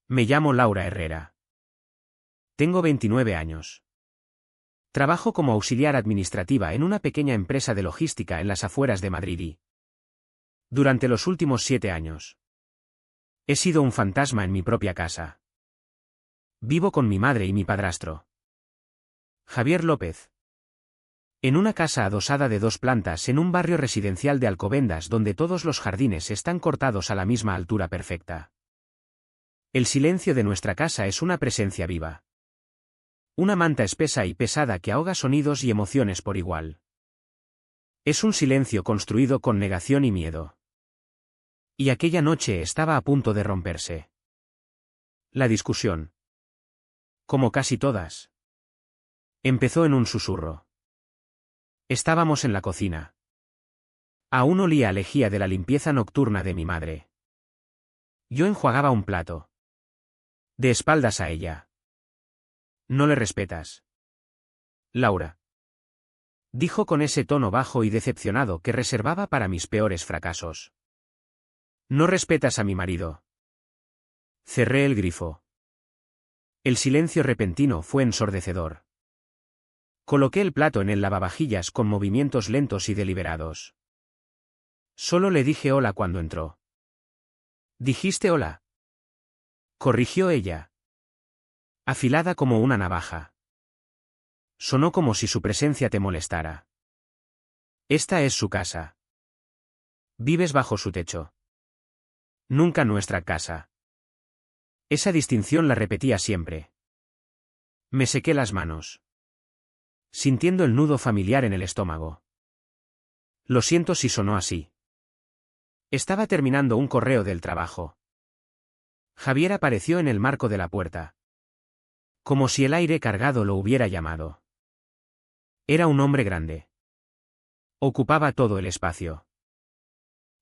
Me llamo Laura Herrera. Tengo 29 años. Trabajo como auxiliar administrativa en una pequeña empresa de logística en las afueras de Madrid y, durante los últimos 7 años, he sido un fantasma en mi propia casa. Vivo con mi madre y mi padrastro, Javier López, en una casa adosada de 2 plantas en un barrio residencial de Alcobendas donde todos los jardines están cortados a la misma altura perfecta. El silencio de nuestra casa es una presencia viva. Una manta espesa y pesada que ahoga sonidos y emociones por igual. Es un silencio construido con negación y miedo. Y aquella noche estaba a punto de romperse. La discusión, como casi todas, empezó en un susurro. Estábamos en la cocina. Aún olía a lejía de la limpieza nocturna de mi madre. Yo enjuagaba un plato. De espaldas a ella. No le respetas, Laura, dijo con ese tono bajo y decepcionado que reservaba para mis peores fracasos. No respetas a mi marido. Cerré el grifo. El silencio repentino fue ensordecedor. Coloqué el plato en el lavavajillas con movimientos lentos y deliberados. Solo le dije hola cuando entró. ¿Dijiste hola?, corrigió ella, afilada como una navaja. Sonó como si su presencia te molestara. Esta es su casa. Vives bajo su techo. Nunca nuestra casa. Esa distinción la repetía siempre. Me sequé las manos, sintiendo el nudo familiar en el estómago. Lo siento si sonó así. Estaba terminando un correo del trabajo. Javier apareció en el marco de la puerta. Como si el aire cargado lo hubiera llamado. Era un hombre grande. Ocupaba todo el espacio.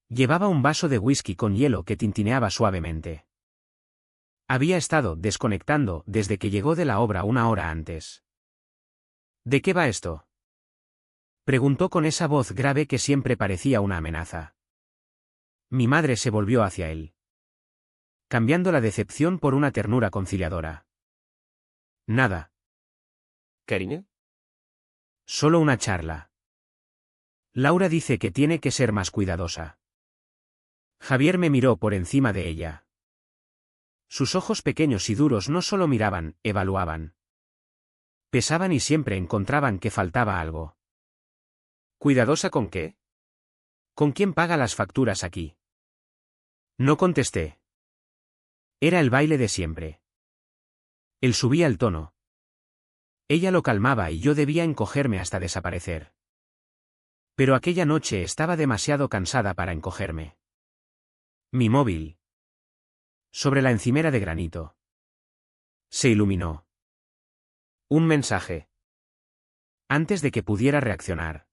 Llevaba un vaso de whisky con hielo que tintineaba suavemente. Había estado desconectando desde que llegó de la obra una hora antes. ¿De qué va esto?, preguntó con esa voz grave que siempre parecía una amenaza. Mi madre se volvió hacia él, cambiando la decepción por una ternura conciliadora. Nada. ¿Karina? Solo una charla. Laura dice que tiene que ser más cuidadosa. Javier me miró por encima de ella. Sus ojos pequeños y duros no solo miraban, evaluaban. Pesaban y siempre encontraban que faltaba algo. ¿Cuidadosa con qué? ¿Con quién paga las facturas aquí? No contesté. Era el baile de siempre. Él subía el tono. Ella lo calmaba y yo debía encogerme hasta desaparecer. Pero aquella noche estaba demasiado cansada para encogerme. Mi móvil, sobre la encimera de granito, se iluminó. Un mensaje. Antes de que pudiera reaccionar,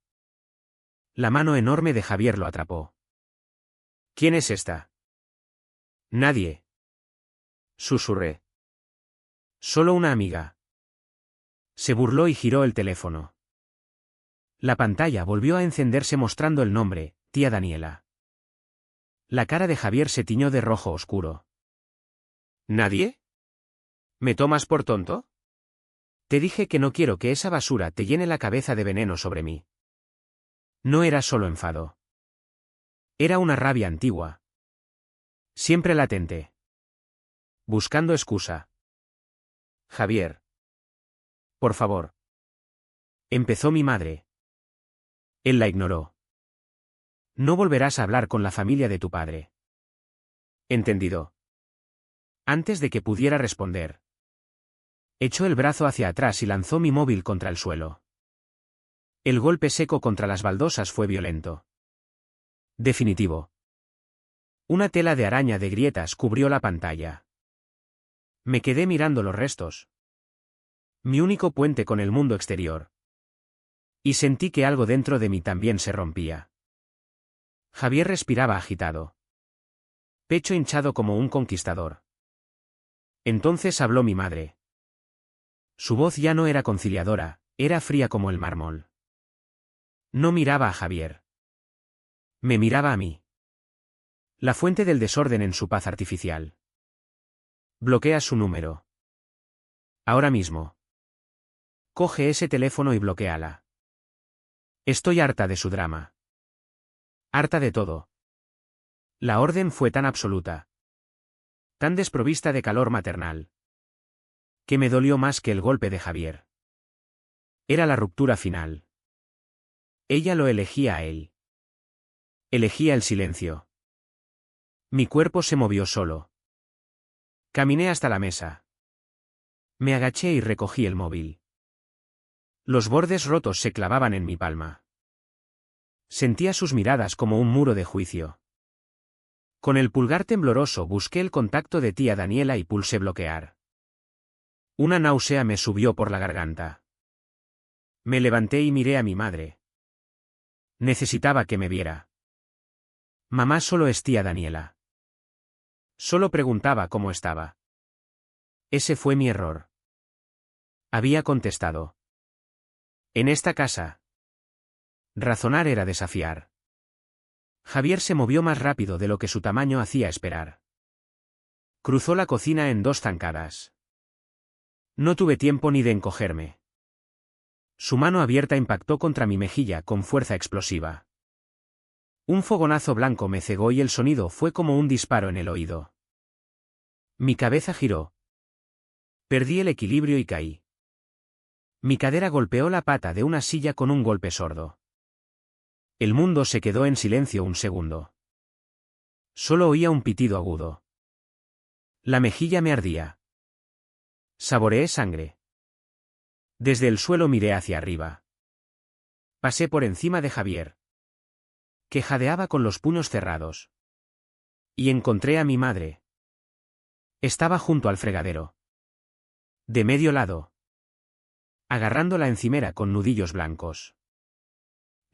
la mano enorme de Javier lo atrapó. ¿Quién es esta? Nadie, susurré. Solo una amiga. Se burló y giró el teléfono. La pantalla volvió a encenderse mostrando el nombre, tía Daniela. La cara de Javier se tiñó de rojo oscuro. ¿Nadie? ¿Me tomas por tonto? Te dije que no quiero que esa basura te llene la cabeza de veneno sobre mí. No era solo enfado. Era una rabia antigua. Siempre latente. Buscando excusa. Javier. Por favor. Empezó mi madre. Él la ignoró. No volverás a hablar con la familia de tu padre. Entendido. Antes de que pudiera responder, echó el brazo hacia atrás y lanzó mi móvil contra el suelo. El golpe seco contra las baldosas fue violento. Definitivo. Una tela de araña de grietas cubrió la pantalla. Me quedé mirando los restos. Mi único puente con el mundo exterior. Y sentí que algo dentro de mí también se rompía. Javier respiraba agitado. Pecho hinchado como un conquistador. Entonces habló mi madre. Su voz ya no era conciliadora, era fría como el mármol. No miraba a Javier. Me miraba a mí. La fuente del desorden en su paz artificial. Bloquea su número. Ahora mismo. Coge ese teléfono y bloquéala. Estoy harta de su drama. Harta de todo. La orden fue tan absoluta. Tan desprovista de calor maternal. Que me dolió más que el golpe de Javier. Era la ruptura final. Ella lo elegía a él. Elegía el silencio. Mi cuerpo se movió solo. Caminé hasta la mesa. Me agaché y recogí el móvil. Los bordes rotos se clavaban en mi palma. Sentía sus miradas como un muro de juicio. Con el pulgar tembloroso busqué el contacto de tía Daniela y pulsé bloquear. Una náusea me subió por la garganta. Me levanté y miré a mi madre. Necesitaba que me viera. Mamá solo es tía Daniela. Solo preguntaba cómo estaba. Ese fue mi error. Había contestado. En esta casa. Razonar era desafiar. Javier se movió más rápido de lo que su tamaño hacía esperar. Cruzó la cocina en 2 zancadas. No tuve tiempo ni de encogerme. Su mano abierta impactó contra mi mejilla con fuerza explosiva. Un fogonazo blanco me cegó y el sonido fue como un disparo en el oído. Mi cabeza giró. Perdí el equilibrio y caí. Mi cadera golpeó la pata de una silla con un golpe sordo. El mundo se quedó en silencio un segundo. Solo oía un pitido agudo. La mejilla me ardía. Saboreé sangre. Desde el suelo miré hacia arriba. Pasé por encima de Javier, que jadeaba con los puños cerrados. Y encontré a mi madre. Estaba junto al fregadero. De medio lado. Agarrando la encimera con nudillos blancos.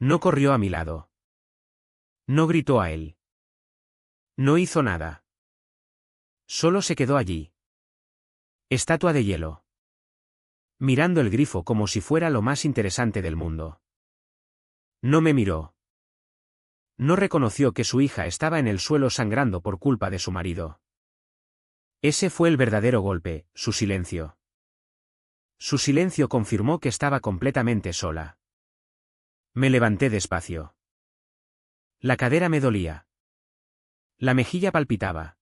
No corrió a mi lado. No gritó a él. No hizo nada. Solo se quedó allí. Estatua de hielo. Mirando el grifo como si fuera lo más interesante del mundo. No me miró. No reconoció que su hija estaba en el suelo sangrando por culpa de su marido. Ese fue el verdadero golpe, su silencio. Su silencio confirmó que estaba completamente sola. Me levanté despacio. La cadera me dolía. La mejilla palpitaba.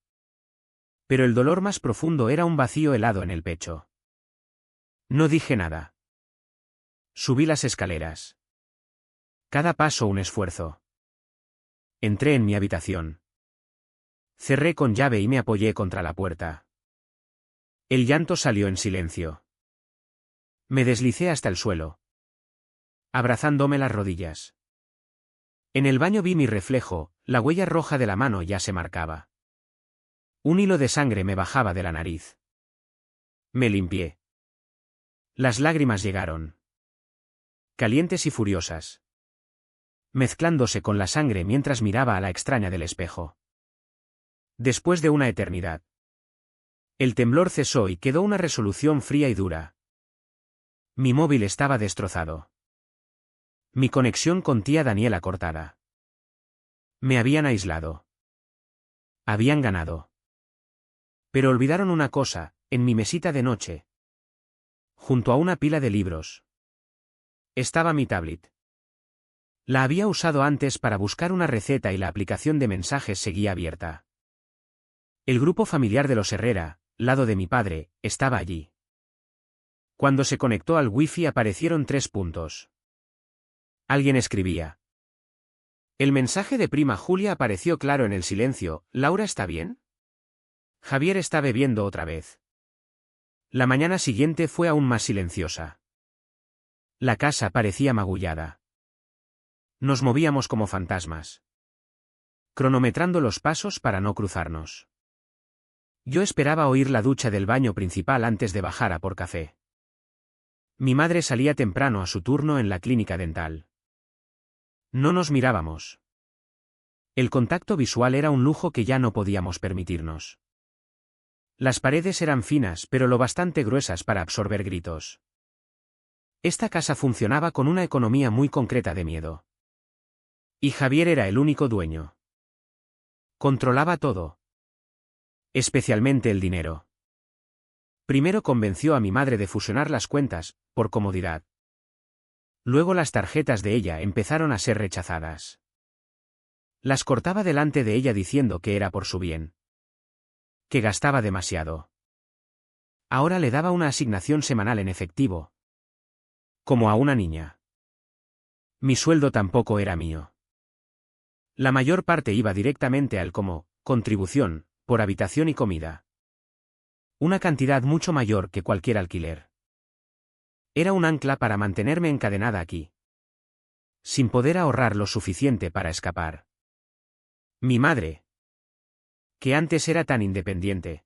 Pero el dolor más profundo era un vacío helado en el pecho. No dije nada. Subí las escaleras. Cada paso un esfuerzo. Entré en mi habitación. Cerré con llave y me apoyé contra la puerta. El llanto salió en silencio. Me deslicé hasta el suelo, abrazándome las rodillas. En el baño vi mi reflejo, la huella roja de la mano ya se marcaba. Un hilo de sangre me bajaba de la nariz. Me limpié. Las lágrimas llegaron. Calientes y furiosas. Mezclándose con la sangre mientras miraba a la extraña del espejo. Después de una eternidad. El temblor cesó y quedó una resolución fría y dura. Mi móvil estaba destrozado. Mi conexión con tía Daniela cortada. Me habían aislado. Habían ganado. Pero olvidaron una cosa, en mi mesita de noche. Junto a una pila de libros. Estaba mi tablet. La había usado antes para buscar una receta y la aplicación de mensajes seguía abierta. El grupo familiar de los Herrera, lado de mi padre, estaba allí. Cuando se conectó al wifi aparecieron 3 puntos. Alguien escribía. El mensaje de prima Julia apareció claro en el silencio. ¿Laura está bien? Javier está bebiendo otra vez. La mañana siguiente fue aún más silenciosa. La casa parecía magullada. Nos movíamos como fantasmas. Cronometrando los pasos para no cruzarnos. Yo esperaba oír la ducha del baño principal antes de bajar a por café. Mi madre salía temprano a su turno en la clínica dental. No nos mirábamos. El contacto visual era un lujo que ya no podíamos permitirnos. Las paredes eran finas pero lo bastante gruesas para absorber gritos. Esta casa funcionaba con una economía muy concreta de miedo. Y Javier era el único dueño. Controlaba todo. Especialmente el dinero. Primero convenció a mi madre de fusionar las cuentas, por comodidad. Luego las tarjetas de ella empezaron a ser rechazadas. Las cortaba delante de ella diciendo que era por su bien. Que gastaba demasiado. Ahora le daba una asignación semanal en efectivo. Como a una niña. Mi sueldo tampoco era mío. La mayor parte iba directamente al como contribución, por habitación y comida. Una cantidad mucho mayor que cualquier alquiler. Era un ancla para mantenerme encadenada aquí. Sin poder ahorrar lo suficiente para escapar. Mi madre, que antes era tan independiente,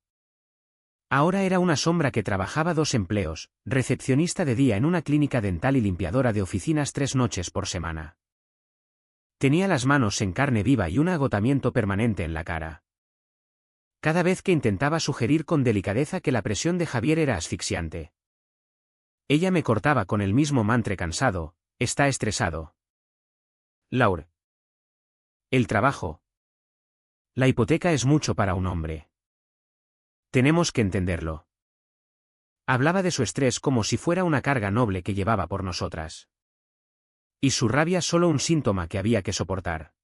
ahora era una sombra que trabajaba 2 empleos, recepcionista de día en una clínica dental y limpiadora de oficinas 3 noches por semana. Tenía las manos en carne viva y un agotamiento permanente en la cara. Cada vez que intentaba sugerir con delicadeza que la presión de Javier era asfixiante. Ella me cortaba con el mismo mantre cansado: está estresado. Laura. El trabajo. La hipoteca es mucho para un hombre. Tenemos que entenderlo. Hablaba de su estrés como si fuera una carga noble que llevaba por nosotras. Y su rabia solo un síntoma que había que soportar.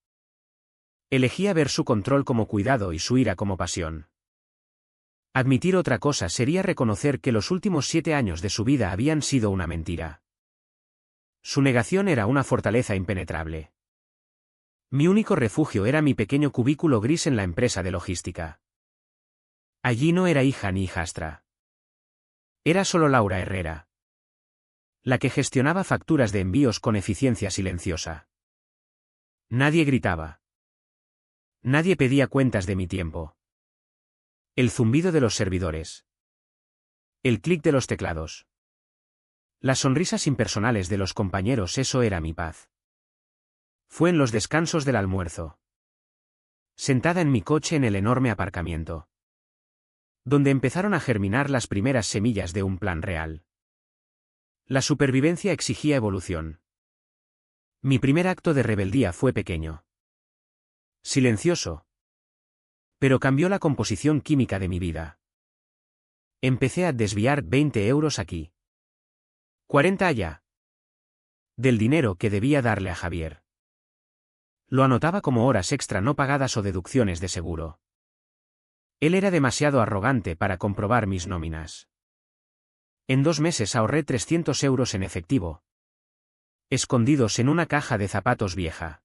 Elegía ver su control como cuidado y su ira como pasión. Admitir otra cosa sería reconocer que los últimos 7 años de su vida habían sido una mentira. Su negación era una fortaleza impenetrable. Mi único refugio era mi pequeño cubículo gris en la empresa de logística. Allí no era hija ni hijastra. Era solo Laura Herrera. La que gestionaba facturas de envíos con eficiencia silenciosa. Nadie gritaba. Nadie pedía cuentas de mi tiempo. El zumbido de los servidores. El clic de los teclados. Las sonrisas impersonales de los compañeros, eso era mi paz. Fue en los descansos del almuerzo. Sentada en mi coche en el enorme aparcamiento. Donde empezaron a germinar las primeras semillas de un plan real. La supervivencia exigía evolución. Mi primer acto de rebeldía fue pequeño. Silencioso. Pero cambió la composición química de mi vida. Empecé a desviar 20 euros aquí. 40 allá. Del dinero que debía darle a Javier. Lo anotaba como horas extra no pagadas o deducciones de seguro. Él era demasiado arrogante para comprobar mis nóminas. En 2 meses ahorré 300 euros en efectivo. Escondidos en una caja de zapatos vieja.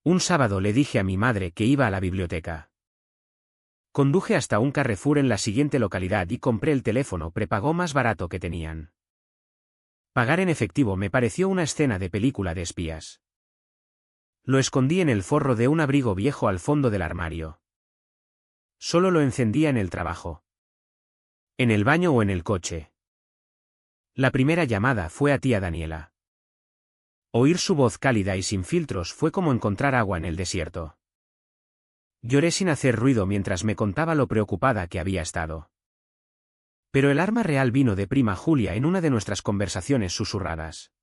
Un sábado le dije a mi madre que iba a la biblioteca. Conduje hasta un Carrefour en la siguiente localidad y compré el teléfono prepago más barato que tenían. Pagar en efectivo me pareció una escena de película de espías. Lo escondí en el forro de un abrigo viejo al fondo del armario. Solo lo encendía en el trabajo. En el baño o en el coche. La primera llamada fue a tía Daniela. Oír su voz cálida y sin filtros fue como encontrar agua en el desierto. Lloré sin hacer ruido mientras me contaba lo preocupada que había estado. Pero el arma real vino de prima Julia en una de nuestras conversaciones susurradas.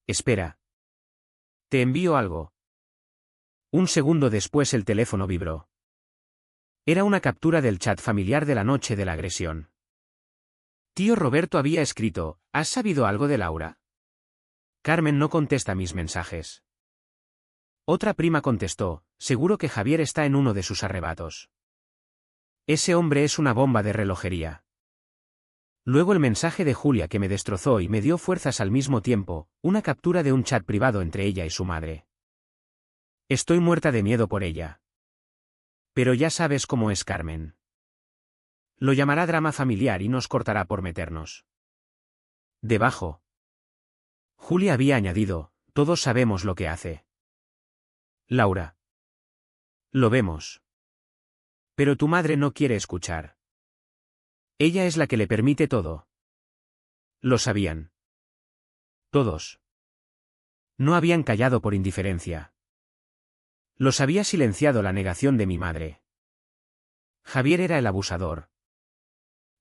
Espera. Te envío algo. Un segundo después el teléfono vibró. Era una captura del chat familiar de la noche de la agresión. Tío Roberto había escrito: ¿has sabido algo de Laura? Carmen no contesta mis mensajes. Otra prima contestó: seguro que Javier está en uno de sus arrebatos. Ese hombre es una bomba de relojería. Luego el mensaje de Julia que me destrozó y me dio fuerzas al mismo tiempo, una captura de un chat privado entre ella y su madre. Estoy muerta de miedo por ella. Pero ya sabes cómo es Carmen. Lo llamará drama familiar y nos cortará por meternos. Debajo. Julia había añadido: todos sabemos lo que hace. Laura. Lo vemos. Pero tu madre no quiere escuchar. Ella es la que le permite todo. Lo sabían. Todos. No habían callado por indiferencia. Los había silenciado la negación de mi madre. Javier era el abusador.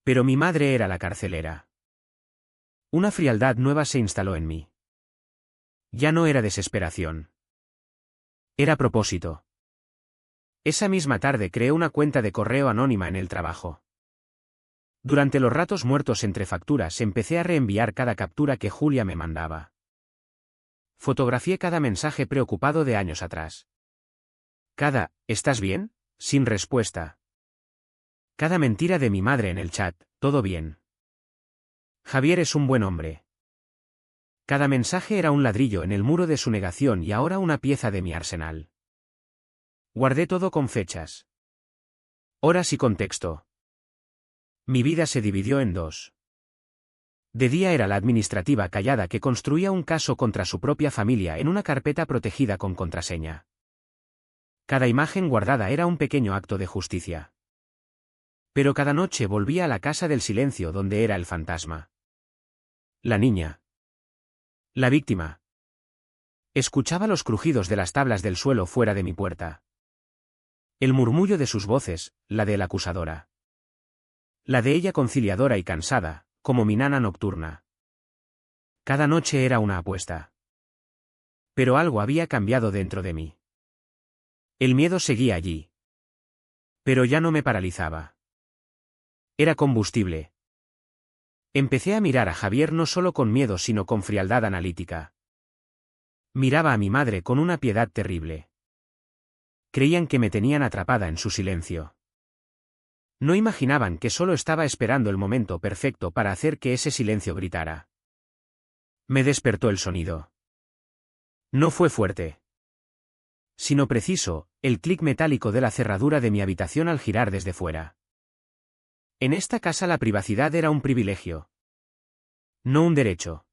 Pero mi madre era la carcelera. Una frialdad nueva se instaló en mí. Ya no era desesperación. Era propósito. Esa misma tarde creé una cuenta de correo anónima en el trabajo. Durante los ratos muertos entre facturas empecé a reenviar cada captura que Julia me mandaba. Fotografié cada mensaje preocupado de años atrás. Cada ¿estás bien? Sin respuesta. Cada mentira de mi madre en el chat, todo bien. Javier es un buen hombre. Cada mensaje era un ladrillo en el muro de su negación y ahora una pieza de mi arsenal. Guardé todo con fechas, horas y contexto. Mi vida se dividió en dos. De día era la administrativa callada que construía un caso contra su propia familia en una carpeta protegida con contraseña. Cada imagen guardada era un pequeño acto de justicia. Pero cada noche volvía a la casa del silencio donde era el fantasma. La niña. La víctima. Escuchaba los crujidos de las tablas del suelo fuera de mi puerta. El murmullo de sus voces, la de la acusadora. La de ella conciliadora y cansada, como mi nana nocturna. Cada noche era una apuesta. Pero algo había cambiado dentro de mí. El miedo seguía allí. Pero ya no me paralizaba. Era combustible. Empecé a mirar a Javier no solo con miedo sino con frialdad analítica. Miraba a mi madre con una piedad terrible. Creían que me tenían atrapada en su silencio. No imaginaban que solo estaba esperando el momento perfecto para hacer que ese silencio gritara. Me despertó el sonido. No fue fuerte, sino preciso, el clic metálico de la cerradura de mi habitación al girar desde fuera. En esta casa la privacidad era un privilegio, no un derecho.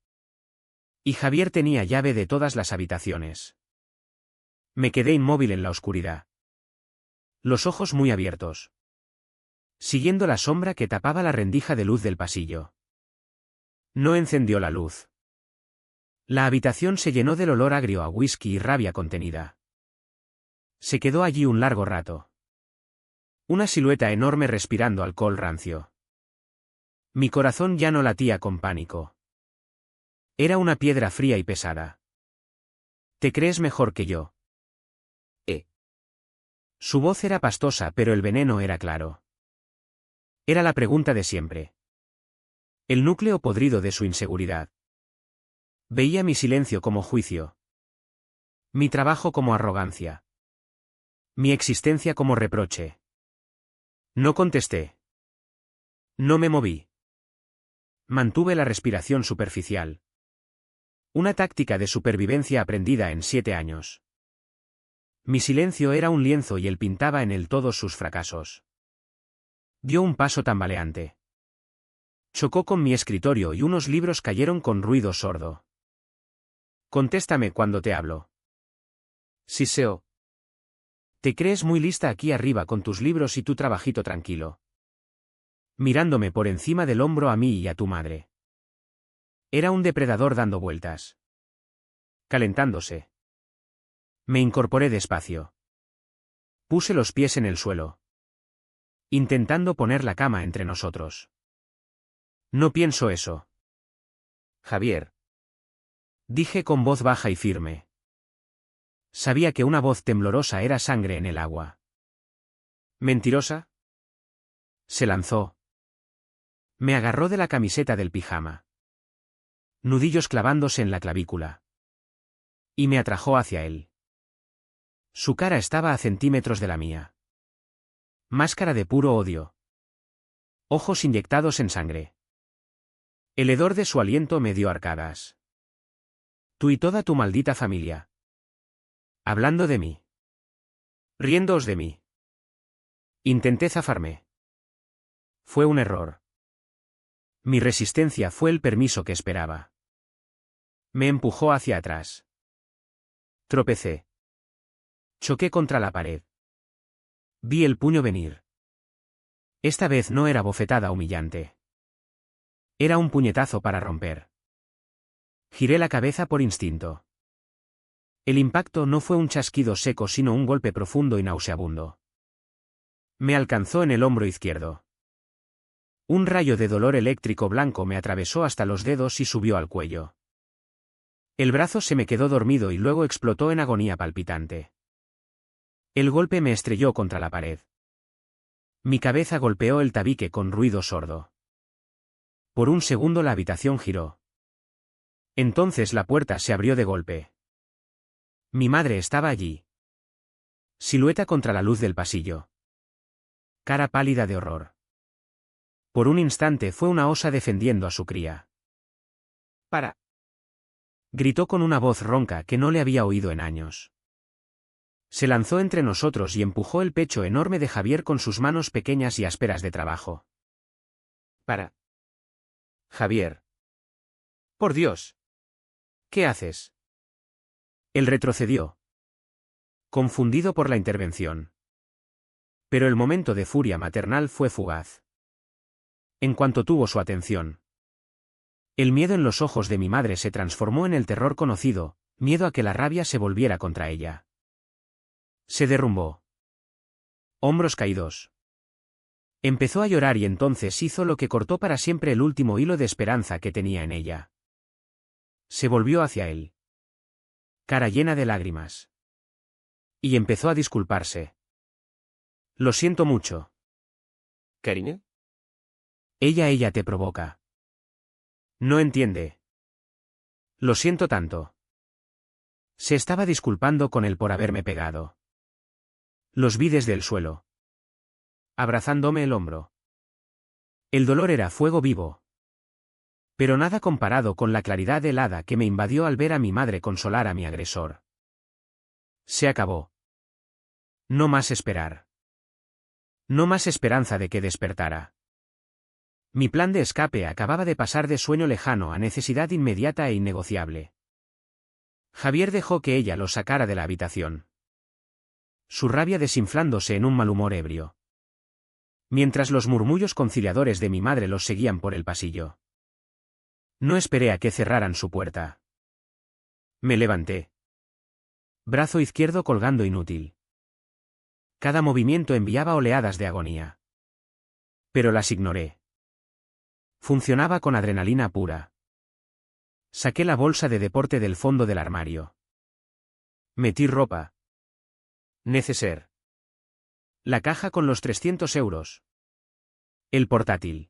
Y Javier tenía llave de todas las habitaciones. Me quedé inmóvil en la oscuridad. Los ojos muy abiertos. Siguiendo la sombra que tapaba la rendija de luz del pasillo. No encendió la luz. La habitación se llenó del olor agrio a whisky y rabia contenida. Se quedó allí un largo rato. Una silueta enorme respirando alcohol rancio. Mi corazón ya no latía con pánico. Era una piedra fría y pesada. ¿Te crees mejor que yo? Su voz era pastosa pero el veneno era claro. Era la pregunta de siempre. El núcleo podrido de su inseguridad. Veía mi silencio como juicio. Mi trabajo como arrogancia. Mi existencia como reproche. No contesté. No me moví. Mantuve la respiración superficial. Una táctica de supervivencia aprendida en 7 años. Mi silencio era un lienzo y él pintaba en él todos sus fracasos. Dio un paso tambaleante. Chocó con mi escritorio y unos libros cayeron con ruido sordo. Contéstame cuando te hablo. Siseo. Te crees muy lista aquí arriba con tus libros y tu trabajito tranquilo. Mirándome por encima del hombro a mí y a tu madre. Era un depredador dando vueltas. Calentándose. Me incorporé despacio. Puse los pies en el suelo. Intentando poner la cama entre nosotros. No pienso eso. Javier. Dije con voz baja y firme. Sabía que una voz temblorosa era sangre en el agua. ¿Mentirosa? Se lanzó. Me agarró de la camiseta del pijama. Nudillos clavándose en la clavícula. Y me atrajo hacia él. Su cara estaba a centímetros de la mía. Máscara de puro odio. Ojos inyectados en sangre. El hedor de su aliento me dio arcadas. Tú y toda tu maldita familia. Hablando de mí. Riéndoos de mí. Intenté zafarme. Fue un error. Mi resistencia fue el permiso que esperaba. Me empujó hacia atrás. Tropecé. Choqué contra la pared. Vi el puño venir. Esta vez no era bofetada humillante. Era un puñetazo para romper. Giré la cabeza por instinto. El impacto no fue un chasquido seco sino un golpe profundo y nauseabundo. Me alcanzó en el hombro izquierdo. Un rayo de dolor eléctrico blanco me atravesó hasta los dedos y subió al cuello. El brazo se me quedó dormido y luego explotó en agonía palpitante. El golpe me estrelló contra la pared. Mi cabeza golpeó el tabique con ruido sordo. Por un segundo la habitación giró. Entonces la puerta se abrió de golpe. Mi madre estaba allí. Silueta contra la luz del pasillo. Cara pálida de horror. Por un instante fue una osa defendiendo a su cría. «¡Para!», gritó con una voz ronca que no le había oído en años. Se lanzó entre nosotros y empujó el pecho enorme de Javier con sus manos pequeñas y ásperas de trabajo. «¡Para! Javier! ¡Por Dios! ¿Qué haces?». Él retrocedió, confundido por la intervención. Pero el momento de furia maternal fue fugaz. En cuanto tuvo su atención, el miedo en los ojos de mi madre se transformó en el terror conocido, miedo a que la rabia se volviera contra ella. Se derrumbó. Hombros caídos. Empezó a llorar y entonces hizo lo que cortó para siempre el último hilo de esperanza que tenía en ella. Se volvió hacia él, cara llena de lágrimas. Y empezó a disculparse. «Lo siento mucho». «¿Karine?». Ella te provoca. No entiende. «Lo siento tanto». Se estaba disculpando con él por haberme pegado. Los vi desde el suelo, abrazándome el hombro. El dolor era fuego vivo. Pero nada comparado con la claridad helada que me invadió al ver a mi madre consolar a mi agresor. Se acabó. No más esperar. No más esperanza de que despertara. Mi plan de escape acababa de pasar de sueño lejano a necesidad inmediata e innegociable. Javier dejó que ella lo sacara de la habitación, su rabia desinflándose en un mal humor ebrio, mientras los murmullos conciliadores de mi madre los seguían por el pasillo. No esperé a que cerraran su puerta. Me levanté. Brazo izquierdo colgando inútil. Cada movimiento enviaba oleadas de agonía. Pero las ignoré. Funcionaba con adrenalina pura. Saqué la bolsa de deporte del fondo del armario. Metí ropa. Neceser. La caja con los 300 euros. El portátil.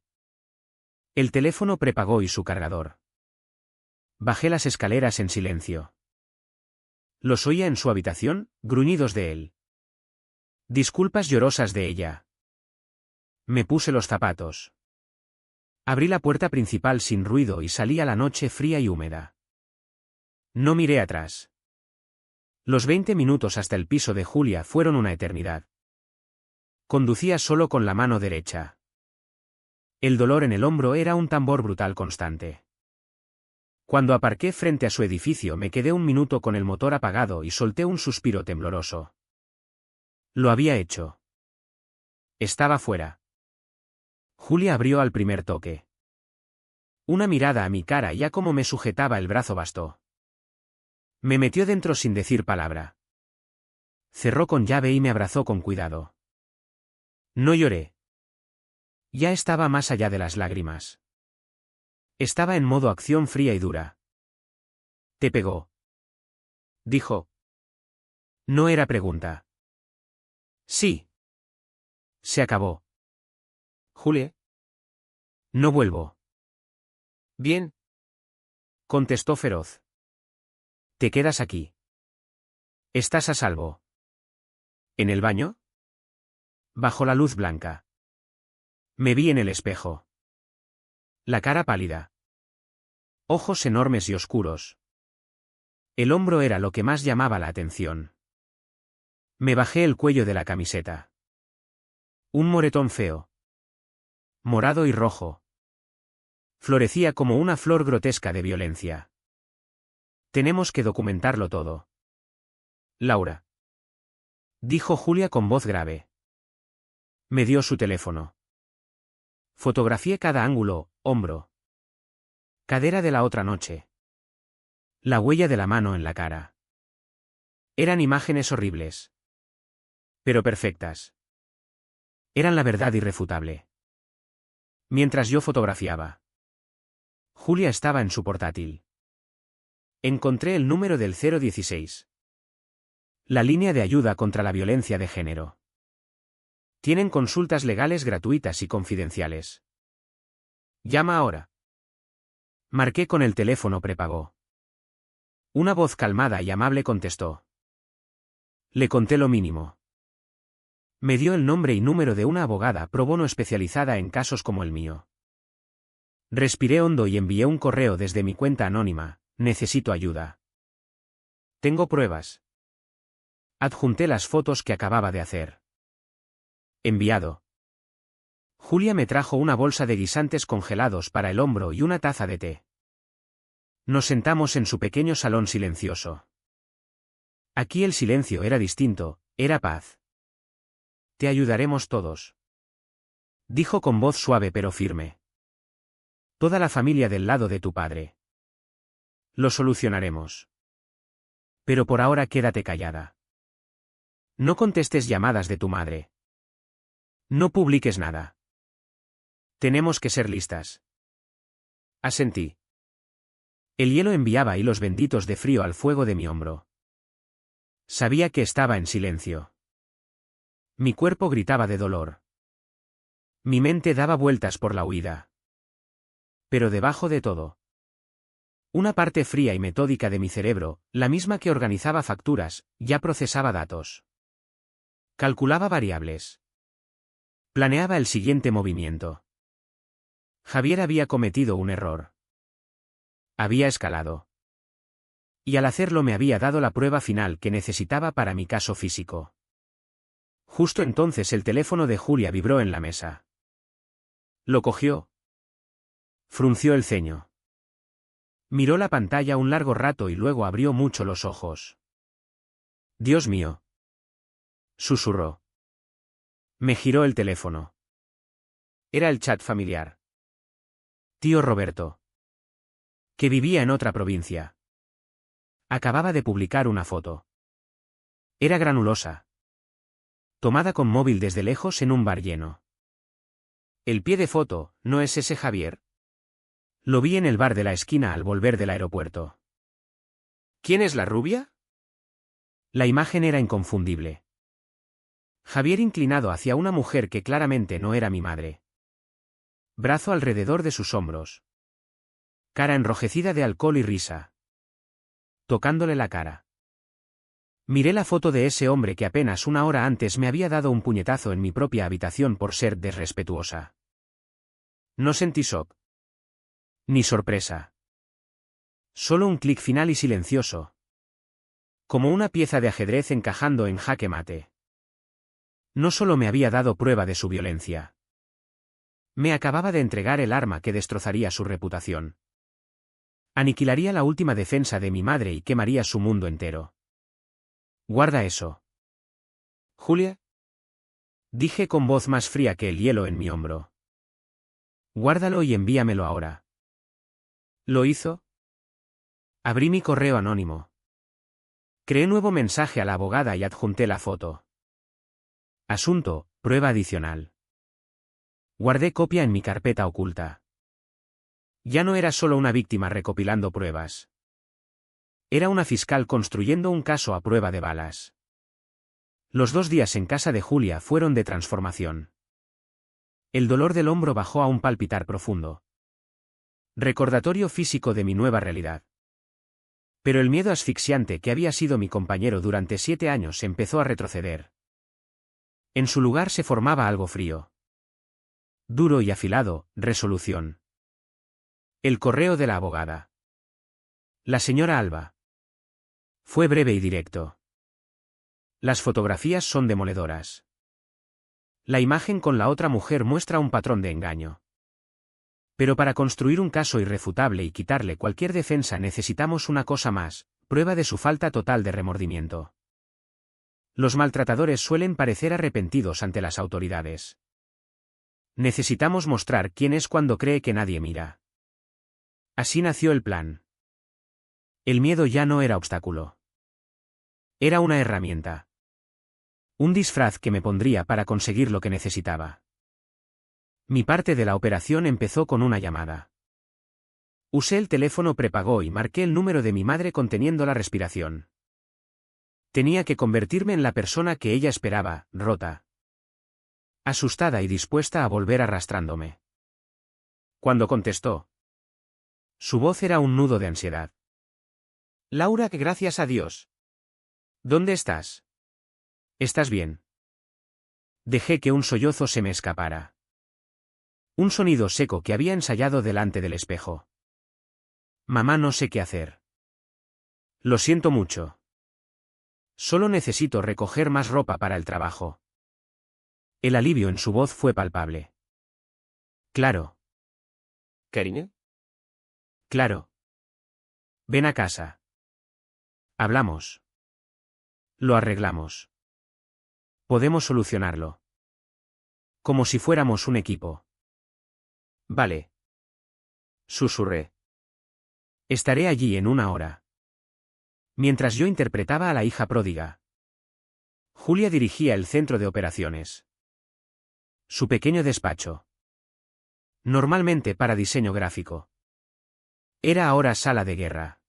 El teléfono prepago y su cargador. Bajé las escaleras en silencio. Los oía en su habitación, gruñidos de él. Disculpas llorosas de ella. Me puse los zapatos. Abrí la puerta principal sin ruido y salí a la noche fría y húmeda. No miré atrás. Los 20 minutos hasta el piso de Julia fueron una eternidad. Conducía solo con la mano derecha. El dolor en el hombro era un tambor brutal constante. Cuando aparqué frente a su edificio me quedé un minuto con el motor apagado y solté un suspiro tembloroso. Lo había hecho. Estaba fuera. Julia abrió al primer toque. Una mirada a mi cara ya como me sujetaba el brazo bastó. Me metió dentro sin decir palabra. Cerró con llave y me abrazó con cuidado. No lloré. Ya estaba más allá de las lágrimas. Estaba en modo acción fría y dura. «¿Te pegó?», dijo. No era pregunta. «Sí». Se acabó. «Julie». «No vuelvo». «Bien», contestó feroz. «Te quedas aquí. Estás a salvo». «¿En el baño?». Bajo la luz blanca. Me vi en el espejo. La cara pálida. Ojos enormes y oscuros. El hombro era lo que más llamaba la atención. Me bajé el cuello de la camiseta. Un moretón feo. Morado y rojo. Florecía como una flor grotesca de violencia. «Tenemos que documentarlo todo». «Laura», dijo Julia con voz grave. Me dio su teléfono. Fotografié cada ángulo, hombro. Cadera de la otra noche. La huella de la mano en la cara. Eran imágenes horribles. Pero perfectas. Eran la verdad irrefutable. Mientras yo fotografiaba, Julia estaba en su portátil. Encontré el número del 016. La línea de ayuda contra la violencia de género. Tienen consultas legales gratuitas y confidenciales. Llama ahora. Marqué con el teléfono prepago. Una voz calmada y amable contestó. Le conté lo mínimo. Me dio el nombre y número de una abogada pro bono especializada en casos como el mío. Respiré hondo y envié un correo desde mi cuenta anónima. Necesito ayuda. Tengo pruebas. Adjunté las fotos que acababa de hacer. Enviado. Julia me trajo una bolsa de guisantes congelados para el hombro y una taza de té. Nos sentamos en su pequeño salón silencioso. Aquí el silencio era distinto, era paz. Te ayudaremos todos. Dijo con voz suave pero firme. Toda la familia del lado de tu padre. Lo solucionaremos. Pero por ahora quédate callada. No contestes llamadas de tu madre. No publiques nada. Tenemos que ser listas. Asentí. El hielo enviaba hilos benditos de frío al fuego de mi hombro. Sabía que estaba en silencio. Mi cuerpo gritaba de dolor. Mi mente daba vueltas por la huida. Pero debajo de todo, una parte fría y metódica de mi cerebro, la misma que organizaba facturas, ya procesaba datos. Calculaba variables. Planeaba el siguiente movimiento. Javier había cometido un error. Había escalado. Y al hacerlo me había dado la prueba final que necesitaba para mi caso físico. Justo entonces el teléfono de Julia vibró en la mesa. Lo cogió. Frunció el ceño. Miró la pantalla un largo rato y luego abrió mucho los ojos. Dios mío. Susurró. Me giró el teléfono. Era el chat familiar. Tío Roberto. Que vivía en otra provincia. Acababa de publicar una foto. Era granulosa. Tomada con móvil desde lejos en un bar lleno. El pie de foto, ¿no es ese Javier? Lo vi en el bar de la esquina al volver del aeropuerto. ¿Quién es la rubia? La imagen era inconfundible. Javier inclinado hacia una mujer que claramente no era mi madre. Brazo alrededor de sus hombros. Cara enrojecida de alcohol y risa. Tocándole la cara. Miré la foto de ese hombre que apenas una hora antes me había dado un puñetazo en mi propia habitación por ser desrespetuosa. No sentí shock. Ni sorpresa. Solo un clic final y silencioso. Como una pieza de ajedrez encajando en jaque mate. No solo me había dado prueba de su violencia. Me acababa de entregar el arma que destrozaría su reputación. Aniquilaría la última defensa de mi madre y quemaría su mundo entero. Guarda eso. Julia. Dije con voz más fría que el hielo en mi hombro. Guárdalo y envíamelo ahora. ¿Lo hizo? Abrí mi correo anónimo. Creé nuevo mensaje a la abogada y adjunté la foto. Asunto, prueba adicional. Guardé copia en mi carpeta oculta. Ya no era solo una víctima recopilando pruebas. Era una fiscal construyendo un caso a prueba de balas. Los 2 días en casa de Julia fueron de transformación. El dolor del hombro bajó a un palpitar profundo. Recordatorio físico de mi nueva realidad. Pero el miedo asfixiante que había sido mi compañero durante 7 años empezó a retroceder. En su lugar se formaba algo frío. Duro y afilado, resolución. El correo de la abogada. La señora Alba. Fue breve y directo. Las fotografías son demoledoras. La imagen con la otra mujer muestra un patrón de engaño. Pero para construir un caso irrefutable y quitarle cualquier defensa necesitamos una cosa más, prueba de su falta total de remordimiento. Los maltratadores suelen parecer arrepentidos ante las autoridades. Necesitamos mostrar quién es cuando cree que nadie mira. Así nació el plan. El miedo ya no era obstáculo. Era una herramienta. Un disfraz que me pondría para conseguir lo que necesitaba. Mi parte de la operación empezó con una llamada. Usé el teléfono prepago y marqué el número de mi madre conteniendo la respiración. Tenía que convertirme en la persona que ella esperaba, rota. Asustada y dispuesta a volver arrastrándome. Cuando contestó. Su voz era un nudo de ansiedad. Laura, que gracias a Dios. ¿Dónde estás? ¿Estás bien? Dejé que un sollozo se me escapara. Un sonido seco que había ensayado delante del espejo. Mamá, no sé qué hacer. Lo siento mucho. Solo necesito recoger más ropa para el trabajo. El alivio en su voz fue palpable. Claro. Karine? Claro. Ven a casa. Hablamos. Lo arreglamos. Podemos solucionarlo. Como si fuéramos un equipo. Vale. Susurré. Estaré allí en 1 hora. Mientras yo interpretaba a la hija pródiga, Julia dirigía el centro de operaciones. Su pequeño despacho. Normalmente para diseño gráfico. Era ahora sala de guerra.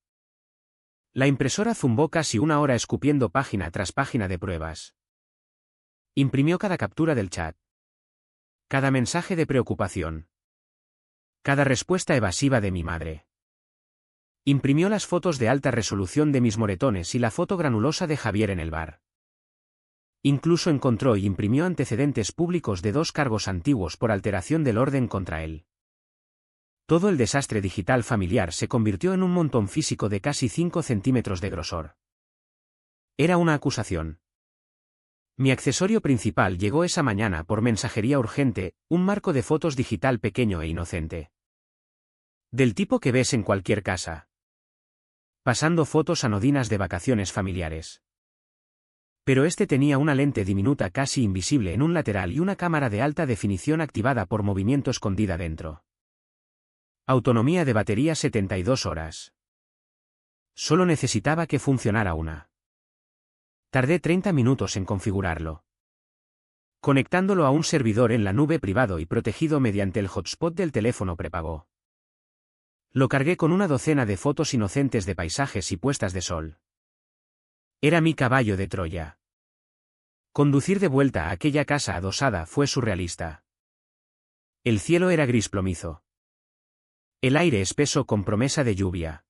La impresora zumbó casi 1 hora escupiendo página tras página de pruebas. Imprimió cada captura del chat. Cada mensaje de preocupación. Cada respuesta evasiva de mi madre. Imprimió las fotos de alta resolución de mis moretones y la foto granulosa de Javier en el bar. Incluso encontró y imprimió antecedentes públicos de 2 cargos antiguos por alteración del orden contra él. Todo el desastre digital familiar se convirtió en un montón físico de casi 5 centímetros de grosor. Era una acusación. Mi accesorio principal llegó esa mañana por mensajería urgente, un marco de fotos digital pequeño e inocente. Del tipo que ves en cualquier casa. Pasando fotos anodinas de vacaciones familiares. Pero este tenía una lente diminuta casi invisible en un lateral y una cámara de alta definición activada por movimiento escondida dentro. Autonomía de batería 72 horas. Solo necesitaba que funcionara una. Tardé 30 minutos en configurarlo. Conectándolo a un servidor en la nube privado y protegido mediante el hotspot del teléfono prepago. Lo cargué con una docena de fotos inocentes de paisajes y puestas de sol. Era mi caballo de Troya. Conducir de vuelta a aquella casa adosada fue surrealista. El cielo era gris plomizo. El aire espeso con promesa de lluvia.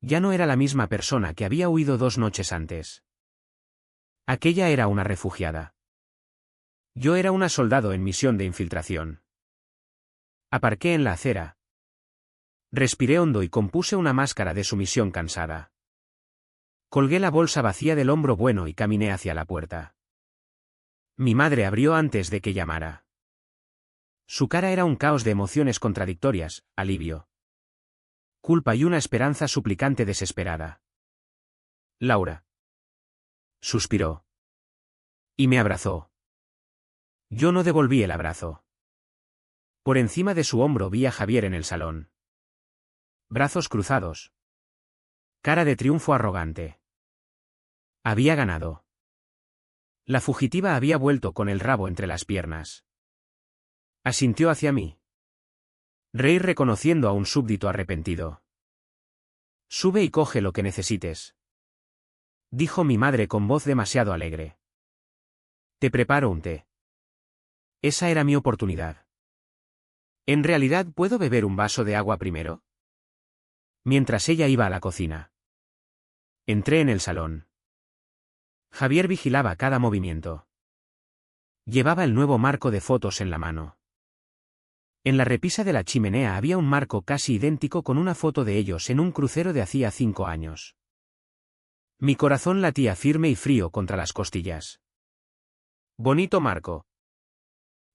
Ya no era la misma persona que había huido 2 noches antes. Aquella era una refugiada. Yo era una soldado en misión de infiltración. Aparqué en la acera. Respiré hondo y compuse una máscara de sumisión cansada. Colgué la bolsa vacía del hombro bueno y caminé hacia la puerta. Mi madre abrió antes de que llamara. Su cara era un caos de emociones contradictorias, alivio, culpa y una esperanza suplicante desesperada. Laura. Suspiró. Y me abrazó. Yo no devolví el abrazo. Por encima de su hombro vi a Javier en el salón. Brazos cruzados. Cara de triunfo arrogante. Había ganado. La fugitiva había vuelto con el rabo entre las piernas. Asintió hacia mí. Reí reconociendo a un súbdito arrepentido. Sube y coge lo que necesites. Dijo mi madre con voz demasiado alegre. Te preparo un té. Esa era mi oportunidad. ¿En realidad puedo beber un vaso de agua primero? Mientras ella iba a la cocina. Entré en el salón. Javier vigilaba cada movimiento. Llevaba el nuevo marco de fotos en la mano. En la repisa de la chimenea había un marco casi idéntico con una foto de ellos en un crucero de hacía 5 años. Mi corazón latía firme y frío contra las costillas. Bonito marco,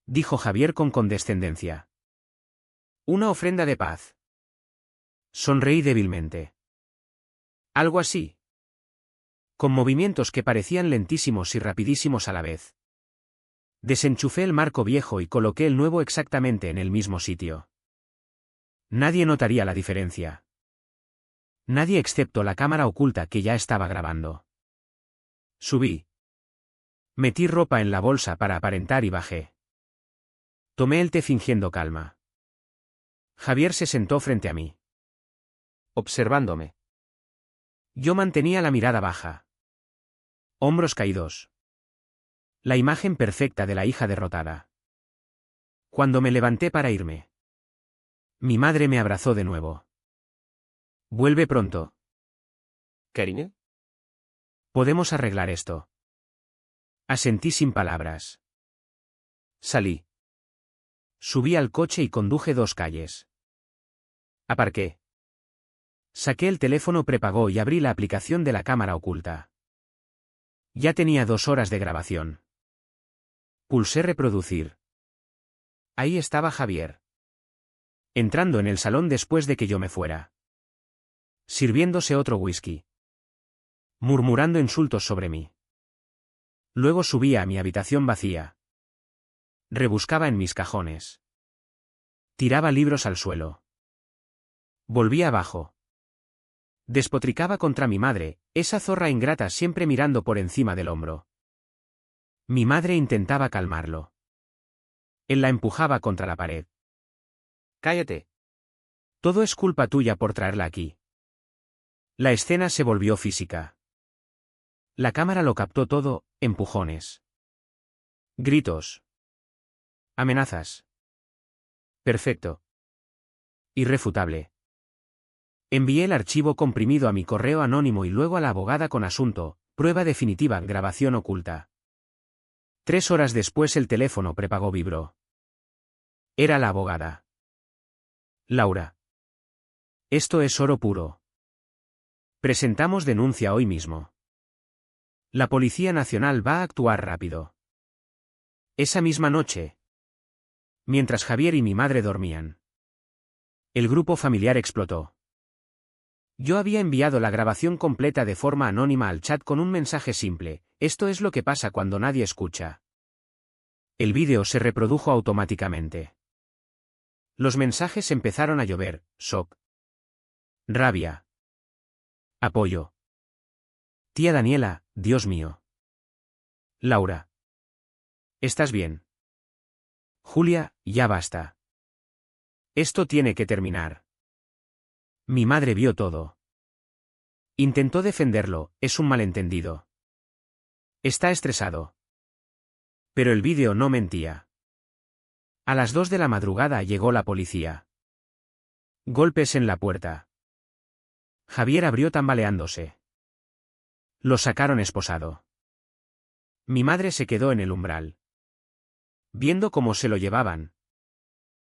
dijo Javier con condescendencia. Una ofrenda de paz. Sonreí débilmente. Algo así. Con movimientos que parecían lentísimos y rapidísimos a la vez. Desenchufé el marco viejo y coloqué el nuevo exactamente en el mismo sitio. Nadie notaría la diferencia. Nadie excepto la cámara oculta que ya estaba grabando. Subí. Metí ropa en la bolsa para aparentar y bajé. Tomé el té fingiendo calma. Javier se sentó frente a mí. Observándome. Yo mantenía la mirada baja. Hombros caídos. La imagen perfecta de la hija derrotada. Cuando me levanté para irme, Mi madre me abrazó de nuevo. Vuelve pronto. Karine? Podemos arreglar esto. Asentí sin palabras. Salí. Subí al coche y conduje 2 calles. Aparqué. Saqué el teléfono prepago y abrí la aplicación de la cámara oculta. Ya tenía 2 horas de grabación. Pulsé reproducir. Ahí estaba Javier. Entrando en el salón después de que yo me fuera. Sirviéndose otro whisky. Murmurando insultos sobre mí. Luego subía a mi habitación vacía. Rebuscaba en mis cajones. Tiraba libros al suelo. Volvía abajo. Despotricaba contra mi madre, esa zorra ingrata siempre mirando por encima del hombro. Mi madre intentaba calmarlo. Él la empujaba contra la pared. Cállate. Todo es culpa tuya por traerla aquí. La escena se volvió física. La cámara lo captó todo, empujones. Gritos. Amenazas. Perfecto. Irrefutable. Envié el archivo comprimido a mi correo anónimo y luego a la abogada con asunto, prueba definitiva, grabación oculta. 3 horas después el teléfono prepago vibró. Era la abogada. Laura. Esto es oro puro. Presentamos denuncia hoy mismo. La Policía Nacional va a actuar rápido. Esa misma noche. Mientras Javier y mi madre dormían. El grupo familiar explotó. Yo había enviado la grabación completa de forma anónima al chat con un mensaje simple: esto es lo que pasa cuando nadie escucha. El vídeo se reprodujo automáticamente. Los mensajes empezaron a llover: shock, rabia, apoyo. Tía Daniela, Dios mío. Laura. ¿Estás bien? Julia, ya basta. Esto tiene que terminar. Mi madre vio todo. Intentó defenderlo: es un malentendido. Está estresado. Pero el vídeo no mentía. A las 2 de la madrugada llegó la policía. Golpes en la puerta. Javier abrió tambaleándose. Lo sacaron esposado. Mi madre se quedó en el umbral. Viendo cómo se lo llevaban.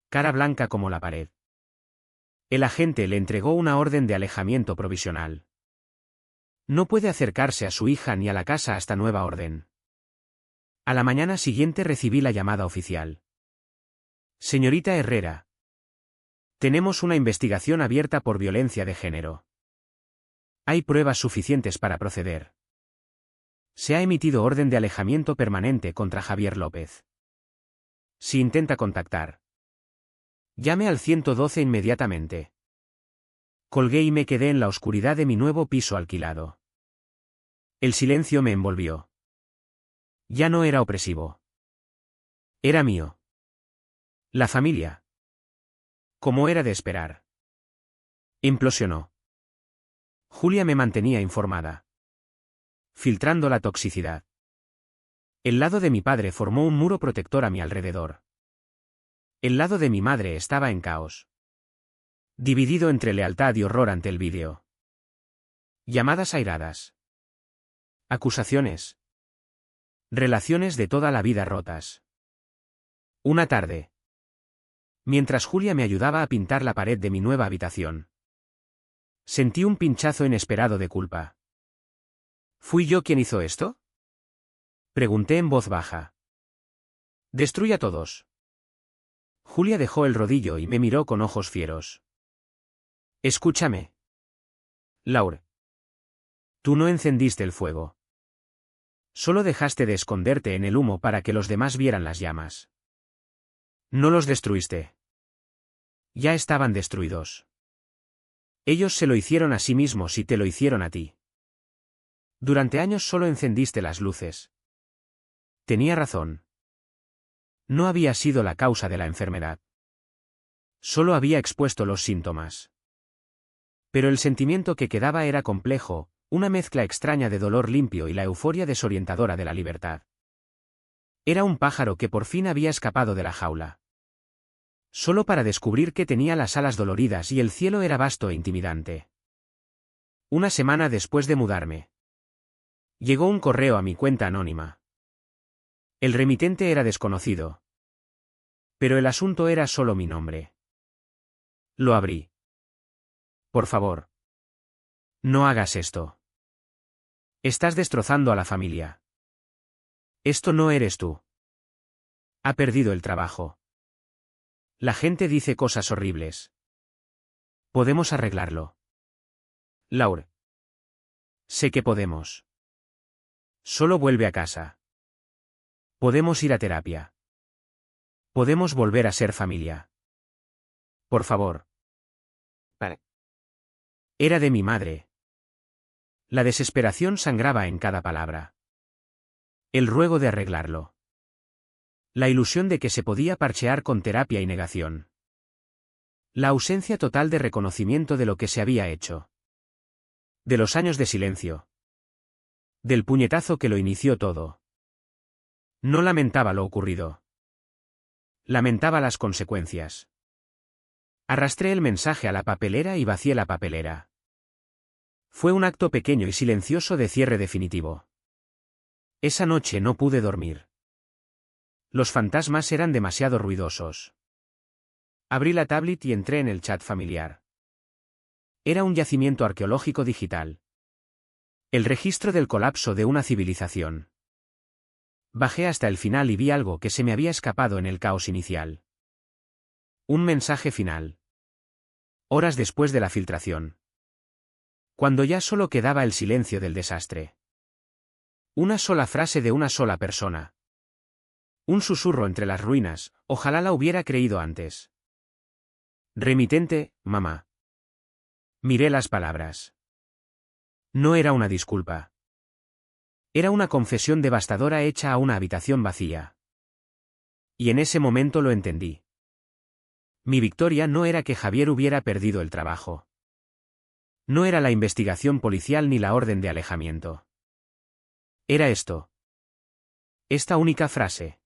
Cara blanca como la pared. El agente le entregó una orden de alejamiento provisional. No puede acercarse a su hija ni a la casa hasta nueva orden. A la mañana siguiente recibí la llamada oficial. Señorita Herrera. Tenemos una investigación abierta por violencia de género. Hay pruebas suficientes para proceder. Se ha emitido orden de alejamiento permanente contra Javier López. Si intenta contactar, llame al 112 inmediatamente. Colgué y me quedé en la oscuridad de mi nuevo piso alquilado. El silencio me envolvió. Ya no era opresivo. Era mío. La familia. Como era de esperar. Implosionó. Julia me mantenía informada. Filtrando la toxicidad. El lado de mi padre formó un muro protector a mi alrededor. El lado de mi madre estaba en caos. Dividido entre lealtad y horror ante el vídeo. Llamadas airadas. Acusaciones. Relaciones de toda la vida rotas. Una tarde. Mientras Julia me ayudaba a pintar la pared de mi nueva habitación. Sentí un pinchazo inesperado de culpa. ¿Fui yo quien hizo esto? Pregunté en voz baja. Destruye a todos. Julia dejó el rodillo y me miró con ojos fieros. Escúchame. Laura. Tú no encendiste el fuego. Solo dejaste de esconderte en el humo para que los demás vieran las llamas. No los destruiste. Ya estaban destruidos. Ellos se lo hicieron a sí mismos y te lo hicieron a ti. Durante años solo encendiste las luces. Tenía razón. No había sido la causa de la enfermedad. Solo había expuesto los síntomas. Pero el sentimiento que quedaba era complejo, una mezcla extraña de dolor limpio y la euforia desorientadora de la libertad. Era un pájaro que por fin había escapado de la jaula. Solo para descubrir que tenía las alas doloridas y el cielo era vasto e intimidante. Una semana después de mudarme, llegó un correo a mi cuenta anónima. El remitente era desconocido. Pero el asunto era solo mi nombre. Lo abrí. Por favor. No hagas esto. Estás destrozando a la familia. Esto no eres tú. Ha perdido el trabajo. La gente dice cosas horribles. Podemos arreglarlo. Laure. Sé que podemos. Solo vuelve a casa. Podemos ir a terapia. Podemos volver a ser familia. Por favor. Vale. Era de mi madre. La desesperación sangraba en cada palabra. El ruego de arreglarlo. La ilusión de que se podía parchear con terapia y negación. La ausencia total de reconocimiento de lo que se había hecho. De los años de silencio. Del puñetazo que lo inició todo. No lamentaba lo ocurrido. Lamentaba las consecuencias. Arrastré el mensaje a la papelera y vacié la papelera. Fue un acto pequeño y silencioso de cierre definitivo. Esa noche no pude dormir. Los fantasmas eran demasiado ruidosos. Abrí la tablet y entré en el chat familiar. Era un yacimiento arqueológico digital. El registro del colapso de una civilización. Bajé hasta el final y vi algo que se me había escapado en el caos inicial. Un mensaje final. Horas después de la filtración. Cuando ya solo quedaba el silencio del desastre. Una sola frase de una sola persona. Un susurro entre las ruinas, ojalá la hubiera creído antes. Remitente, mamá. Miré las palabras. No era una disculpa. Era una confesión devastadora hecha a una habitación vacía. Y en ese momento lo entendí. Mi victoria no era que Javier hubiera perdido el trabajo. No era la investigación policial ni la orden de alejamiento. Era esto. Esta única frase.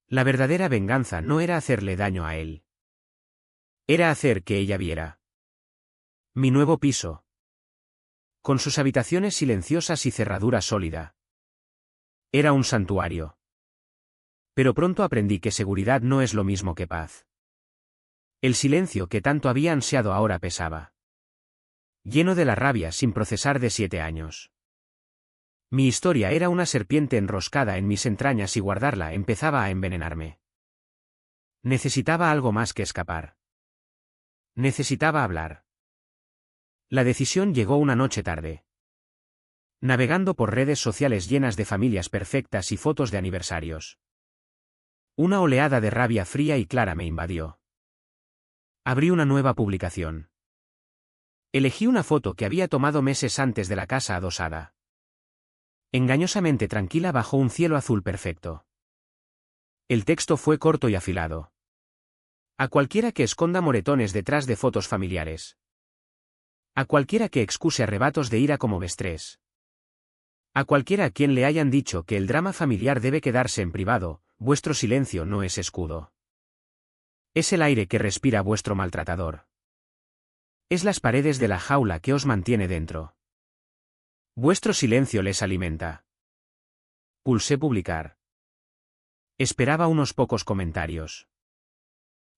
La verdadera venganza no era hacerle daño a él. Era hacer que ella viera. Mi nuevo piso. Con sus habitaciones silenciosas y cerradura sólida. Era un santuario. Pero pronto aprendí que seguridad no es lo mismo que paz. El silencio que tanto había ansiado ahora pesaba. Lleno de la rabia sin procesar de 7 años. Mi historia era una serpiente enroscada en mis entrañas y guardarla empezaba a envenenarme. Necesitaba algo más que escapar. Necesitaba hablar. La decisión llegó una noche tarde. Navegando por redes sociales llenas de familias perfectas y fotos de aniversarios. Una oleada de rabia fría y clara me invadió. Abrí una nueva publicación. Elegí una foto que había tomado meses antes de la casa adosada. Engañosamente tranquila bajo un cielo azul perfecto. El texto fue corto y afilado. A cualquiera que esconda moretones detrás de fotos familiares. A cualquiera que excuse arrebatos de ira como estrés. A cualquiera a quien le hayan dicho que el drama familiar debe quedarse en privado, vuestro silencio no es escudo. Es el aire que respira vuestro maltratador. Es las paredes de la jaula que os mantiene dentro. Vuestro silencio les alimenta. Pulsé publicar. Esperaba unos pocos comentarios.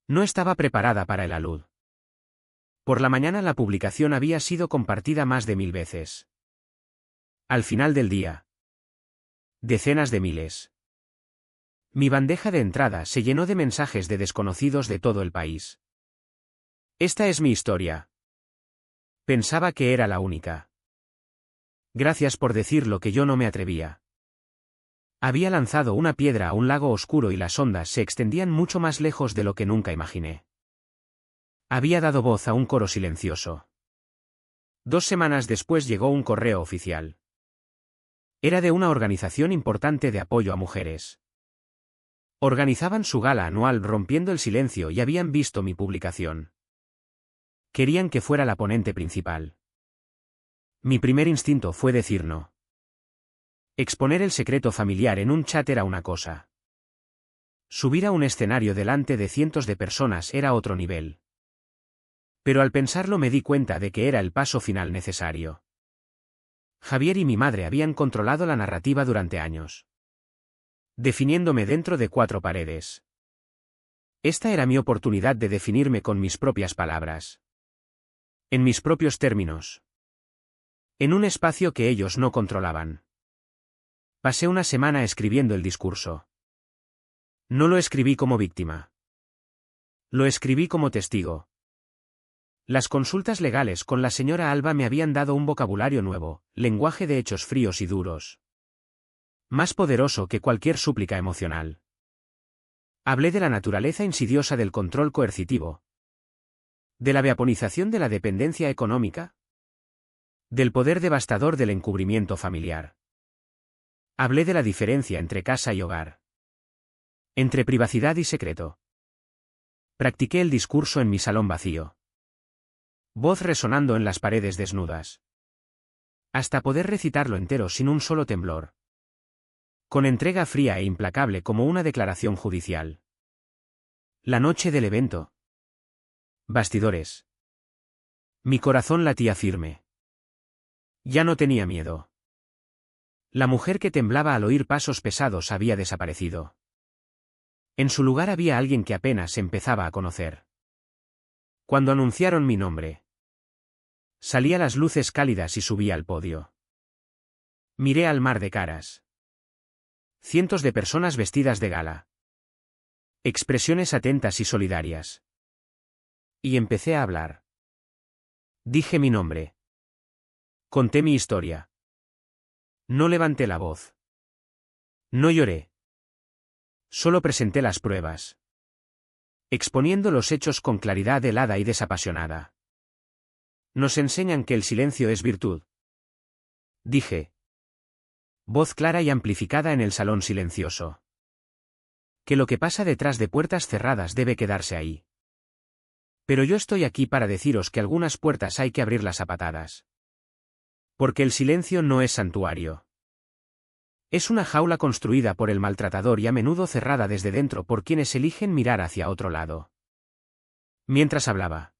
No estaba preparada para el alud. Por la mañana la publicación había sido compartida más de 1000 veces. Al final del día. Decenas de miles. Mi bandeja de entrada se llenó de mensajes de desconocidos de todo el país. Esta es mi historia. Pensaba que era la única. Gracias por decir lo que yo no me atrevía. Había lanzado una piedra a un lago oscuro y las ondas se extendían mucho más lejos de lo que nunca imaginé. Había dado voz a un coro silencioso. 2 semanas después llegó un correo oficial. Era de una organización importante de apoyo a mujeres. Organizaban su gala anual rompiendo el silencio y habían visto mi publicación. Querían que fuera la ponente principal. Mi primer instinto fue decir no. Exponer el secreto familiar en un chat era una cosa. Subir a un escenario delante de cientos de personas era otro nivel. Pero al pensarlo me di cuenta de que era el paso final necesario. Javier y mi madre habían controlado la narrativa durante años, definiéndome dentro de 4 paredes. Esta era mi oportunidad de definirme con mis propias palabras. En mis propios términos. En un espacio que ellos no controlaban. Pasé una semana escribiendo el discurso. No lo escribí como víctima. Lo escribí como testigo. Las consultas legales con la señora Alba me habían dado un vocabulario nuevo, lenguaje de hechos fríos y duros. Más poderoso que cualquier súplica emocional. Hablé de la naturaleza insidiosa del control coercitivo. De la vaporización de la dependencia económica. Del poder devastador del encubrimiento familiar. Hablé de la diferencia entre casa y hogar. Entre privacidad y secreto. Practiqué el discurso en mi salón vacío. Voz resonando en las paredes desnudas. Hasta poder recitarlo entero sin un solo temblor. Con entrega fría e implacable como una declaración judicial. La noche del evento. Bastidores. Mi corazón latía firme. Ya no tenía miedo. La mujer que temblaba al oír pasos pesados había desaparecido. En su lugar había alguien que apenas empezaba a conocer. Cuando anunciaron mi nombre, salí a las luces cálidas y subí al podio. Miré al mar de caras. Cientos de personas vestidas de gala. Expresiones atentas y solidarias. Y empecé a hablar. Dije mi nombre. Conté mi historia. No levanté la voz. No lloré. Solo presenté las pruebas. Exponiendo los hechos con claridad helada y desapasionada. Nos enseñan que el silencio es virtud. Dije. Voz clara y amplificada en el salón silencioso. Que lo que pasa detrás de puertas cerradas debe quedarse ahí. Pero yo estoy aquí para deciros que algunas puertas hay que abrirlas a patadas. Porque el silencio no es santuario. Es una jaula construida por el maltratador y a menudo cerrada desde dentro por quienes eligen mirar hacia otro lado. Mientras hablaba,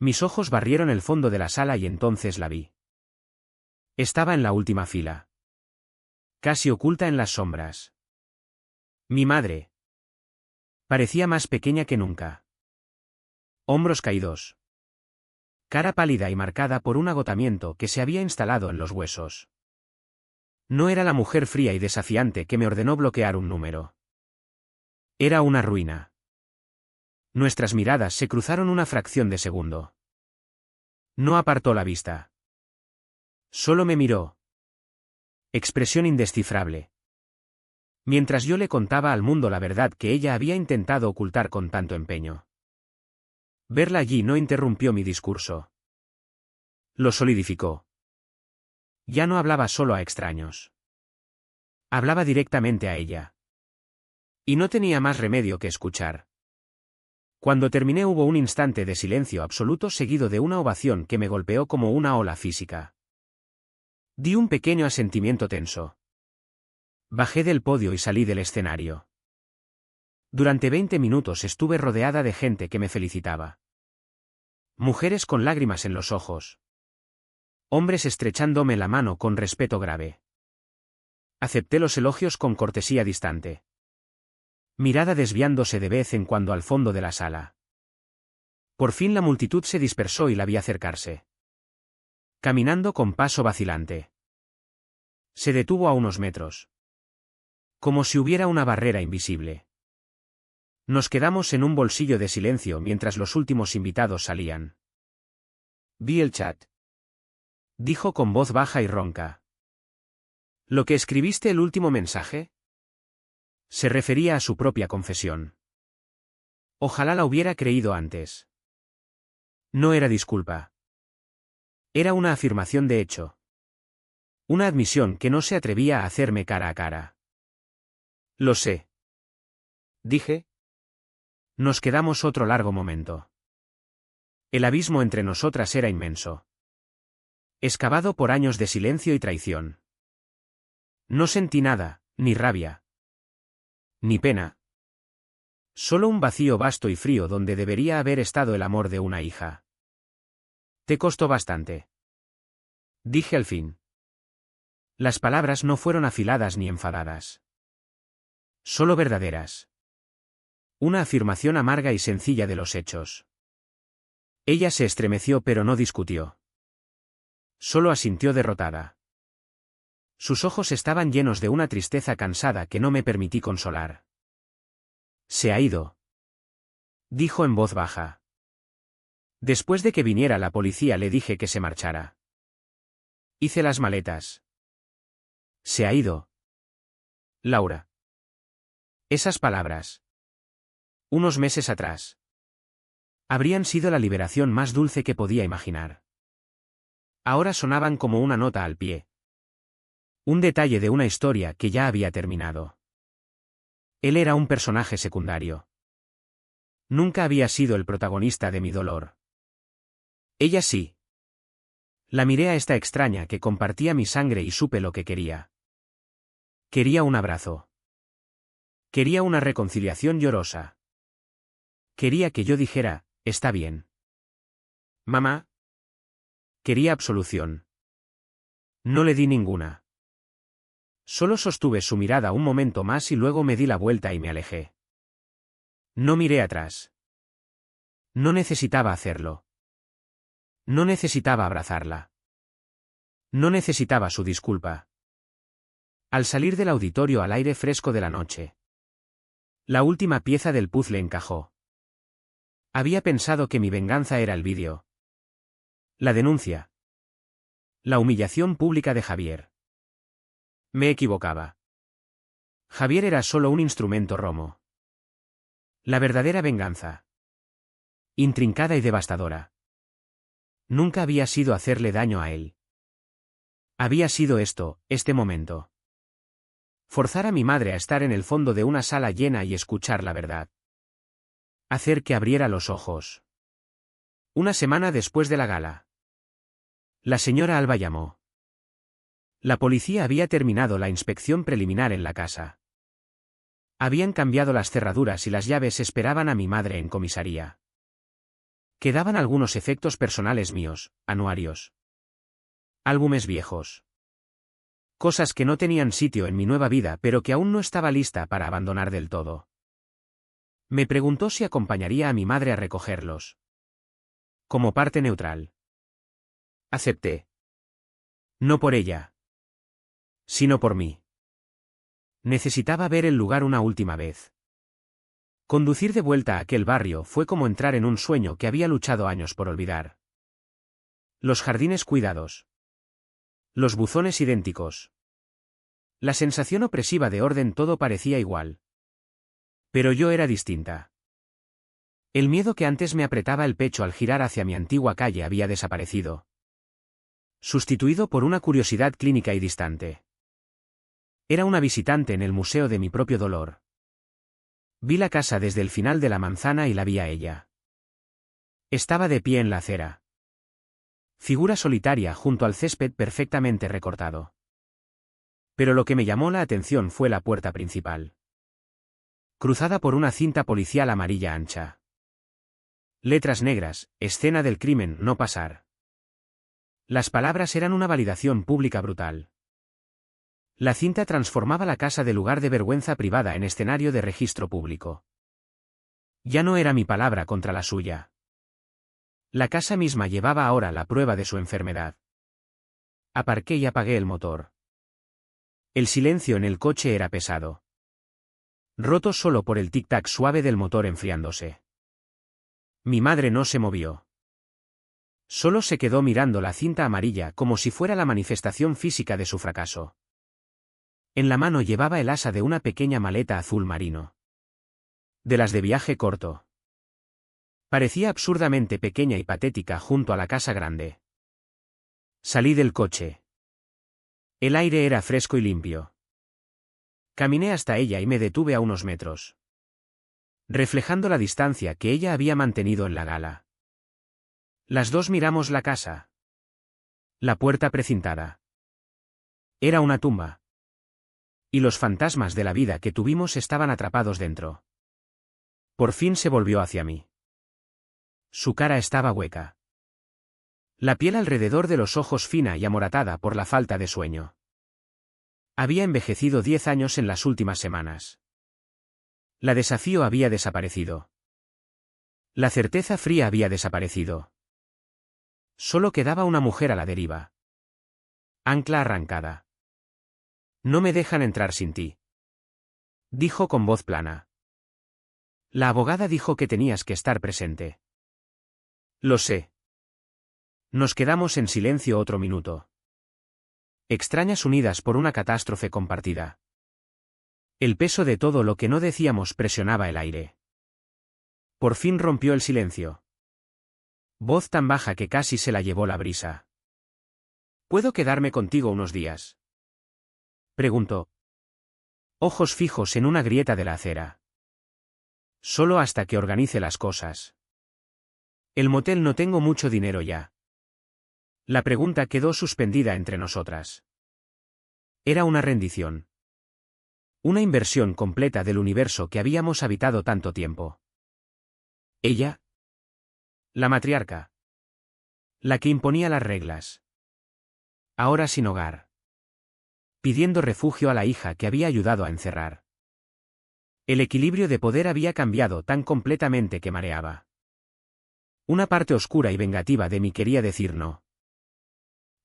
mis ojos barrieron el fondo de la sala y entonces la vi. Estaba en la última fila. Casi oculta en las sombras. Mi madre. Parecía más pequeña que nunca. Hombros caídos. Cara pálida y marcada por un agotamiento que se había instalado en los huesos. No era la mujer fría y desafiante que me ordenó bloquear un número. Era una ruina. Nuestras miradas se cruzaron una fracción de segundo. No apartó la vista. Solo me miró. Expresión indescifrable. Mientras yo le contaba al mundo la verdad que ella había intentado ocultar con tanto empeño. Verla allí no interrumpió mi discurso. Lo solidificó. Ya no hablaba solo a extraños. Hablaba directamente a ella. Y no tenía más remedio que escuchar. Cuando terminé hubo un instante de silencio absoluto seguido de una ovación que me golpeó como una ola física. Di un pequeño asentimiento tenso. Bajé del podio y salí del escenario. Durante 20 minutos estuve rodeada de gente que me felicitaba. Mujeres con lágrimas en los ojos. Hombres estrechándome la mano con respeto grave. Acepté los elogios con cortesía distante. Mirada desviándose de vez en cuando al fondo de la sala. Por fin la multitud se dispersó y la vi acercarse. Caminando con paso vacilante. Se detuvo a unos metros. Como si hubiera una barrera invisible. Nos quedamos en un bolsillo de silencio mientras los últimos invitados salían. Vi el chat. Dijo con voz baja y ronca. ¿Lo que escribiste el último mensaje? Se refería a su propia confesión. Ojalá la hubiera creído antes. No era disculpa. Era una afirmación de hecho. Una admisión que no se atrevía a hacerme cara a cara. Lo sé. Dije. Nos quedamos otro largo momento. El abismo entre nosotras era inmenso. Excavado por años de silencio y traición. No sentí nada, ni rabia. Ni pena. Solo un vacío vasto y frío donde debería haber estado el amor de una hija. Te costó bastante. Dije al fin. Las palabras no fueron afiladas ni enfadadas. Solo verdaderas. Una afirmación amarga y sencilla de los hechos. Ella se estremeció pero no discutió. Solo asintió derrotada. Sus ojos estaban llenos de una tristeza cansada que no me permití consolar. Se ha ido. Dijo en voz baja. Después de que viniera la policía le dije que se marchara. Hice las maletas. Se ha ido. Laura. Esas palabras. Unos meses atrás. Habrían sido la liberación más dulce que podía imaginar. Ahora sonaban como una nota al pie. Un detalle de una historia que ya había terminado. Él era un personaje secundario. Nunca había sido el protagonista de mi dolor. Ella sí. La miré a esta extraña que compartía mi sangre y supe lo que quería. Quería un abrazo. Quería una reconciliación llorosa. Quería que yo dijera, está bien. Mamá. Quería absolución. No le di ninguna. Solo sostuve su mirada un momento más y luego me di la vuelta y me alejé. No miré atrás. No necesitaba hacerlo. No necesitaba abrazarla. No necesitaba su disculpa. Al salir del auditorio al aire fresco de la noche. La última pieza del puzzle encajó. Había pensado que mi venganza era el vídeo. La denuncia. La humillación pública de Javier. Me equivocaba. Javier era solo un instrumento romo. La verdadera venganza. Intrincada y devastadora. Nunca había sido hacerle daño a él. Había sido esto, este momento. Forzar a mi madre a estar en el fondo de una sala llena y escuchar la verdad. Hacer que abriera los ojos. Una semana después de la gala. La señora Alba llamó. La policía había terminado la inspección preliminar en la casa. Habían cambiado las cerraduras y las llaves esperaban a mi madre en comisaría. Quedaban algunos efectos personales míos, anuarios. Álbumes viejos. Cosas que no tenían sitio en mi nueva vida pero que aún no estaba lista para abandonar del todo. Me preguntó si acompañaría a mi madre a recogerlos. Como parte neutral. Acepté. No por ella. Sino por mí. Necesitaba ver el lugar una última vez. Conducir de vuelta a aquel barrio fue como entrar en un sueño que había luchado años por olvidar. Los jardines cuidados. Los buzones idénticos. La sensación opresiva de orden, todo parecía igual. Pero yo era distinta. El miedo que antes me apretaba el pecho al girar hacia mi antigua calle había desaparecido. Sustituido por una curiosidad clínica y distante. Era una visitante en el museo de mi propio dolor. Vi la casa desde el final de la manzana y la vi a ella. Estaba de pie en la acera. Figura solitaria junto al césped perfectamente recortado. Pero lo que me llamó la atención fue la puerta principal. Cruzada por una cinta policial amarilla ancha. Letras negras, escena del crimen, no pasar. Las palabras eran una validación pública brutal. La cinta transformaba la casa de lugar de vergüenza privada en escenario de registro público. Ya no era mi palabra contra la suya. La casa misma llevaba ahora la prueba de su enfermedad. Aparqué y apagué el motor. El silencio en el coche era pesado. Roto solo por el tic-tac suave del motor enfriándose. Mi madre no se movió. Solo se quedó mirando la cinta amarilla como si fuera la manifestación física de su fracaso. En la mano llevaba el asa de una pequeña maleta azul marino. De las de viaje corto. Parecía absurdamente pequeña y patética junto a la casa grande. Salí del coche. El aire era fresco y limpio. Caminé hasta ella y me detuve a unos metros. Reflejando la distancia que ella había mantenido en la gala. Las dos miramos la casa. La puerta precintada. Era una tumba. Y los fantasmas de la vida que tuvimos estaban atrapados dentro. Por fin se volvió hacia mí. Su cara estaba hueca. La piel alrededor de los ojos fina y amoratada por la falta de sueño. Había envejecido 10 años en las últimas semanas. La desafío había desaparecido. La certeza fría había desaparecido. Solo quedaba una mujer a la deriva. Ancla arrancada. No me dejan entrar sin ti, dijo con voz plana. La abogada dijo que tenías que estar presente. Lo sé. Nos quedamos en silencio otro minuto. Extrañas unidas por una catástrofe compartida. El peso de todo lo que no decíamos presionaba el aire. Por fin rompió el silencio. Voz tan baja que casi se la llevó la brisa. ¿Puedo quedarme contigo unos días?, preguntó. Ojos fijos en una grieta de la acera. Solo hasta que organice las cosas. El motel no tengo mucho dinero ya. La pregunta quedó suspendida entre nosotras. Era una rendición. Una inversión completa del universo que habíamos habitado tanto tiempo. Ella. La matriarca. La que imponía las reglas. Ahora sin hogar. Pidiendo refugio a la hija que había ayudado a encerrar. El equilibrio de poder había cambiado tan completamente que mareaba. Una parte oscura y vengativa de mí quería decir no.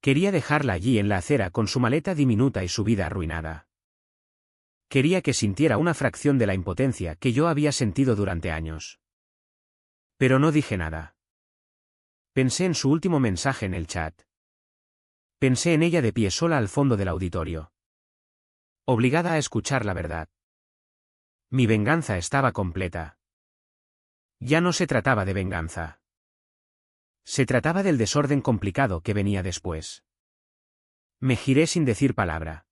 Quería dejarla allí en la acera con su maleta diminuta y su vida arruinada. Quería que sintiera una fracción de la impotencia que yo había sentido durante años. Pero no dije nada. Pensé en su último mensaje en el chat. Pensé en ella de pie sola al fondo del auditorio. Obligada a escuchar la verdad. Mi venganza estaba completa. Ya no se trataba de venganza. Se trataba del desorden complicado que venía después. Me giré sin decir palabra.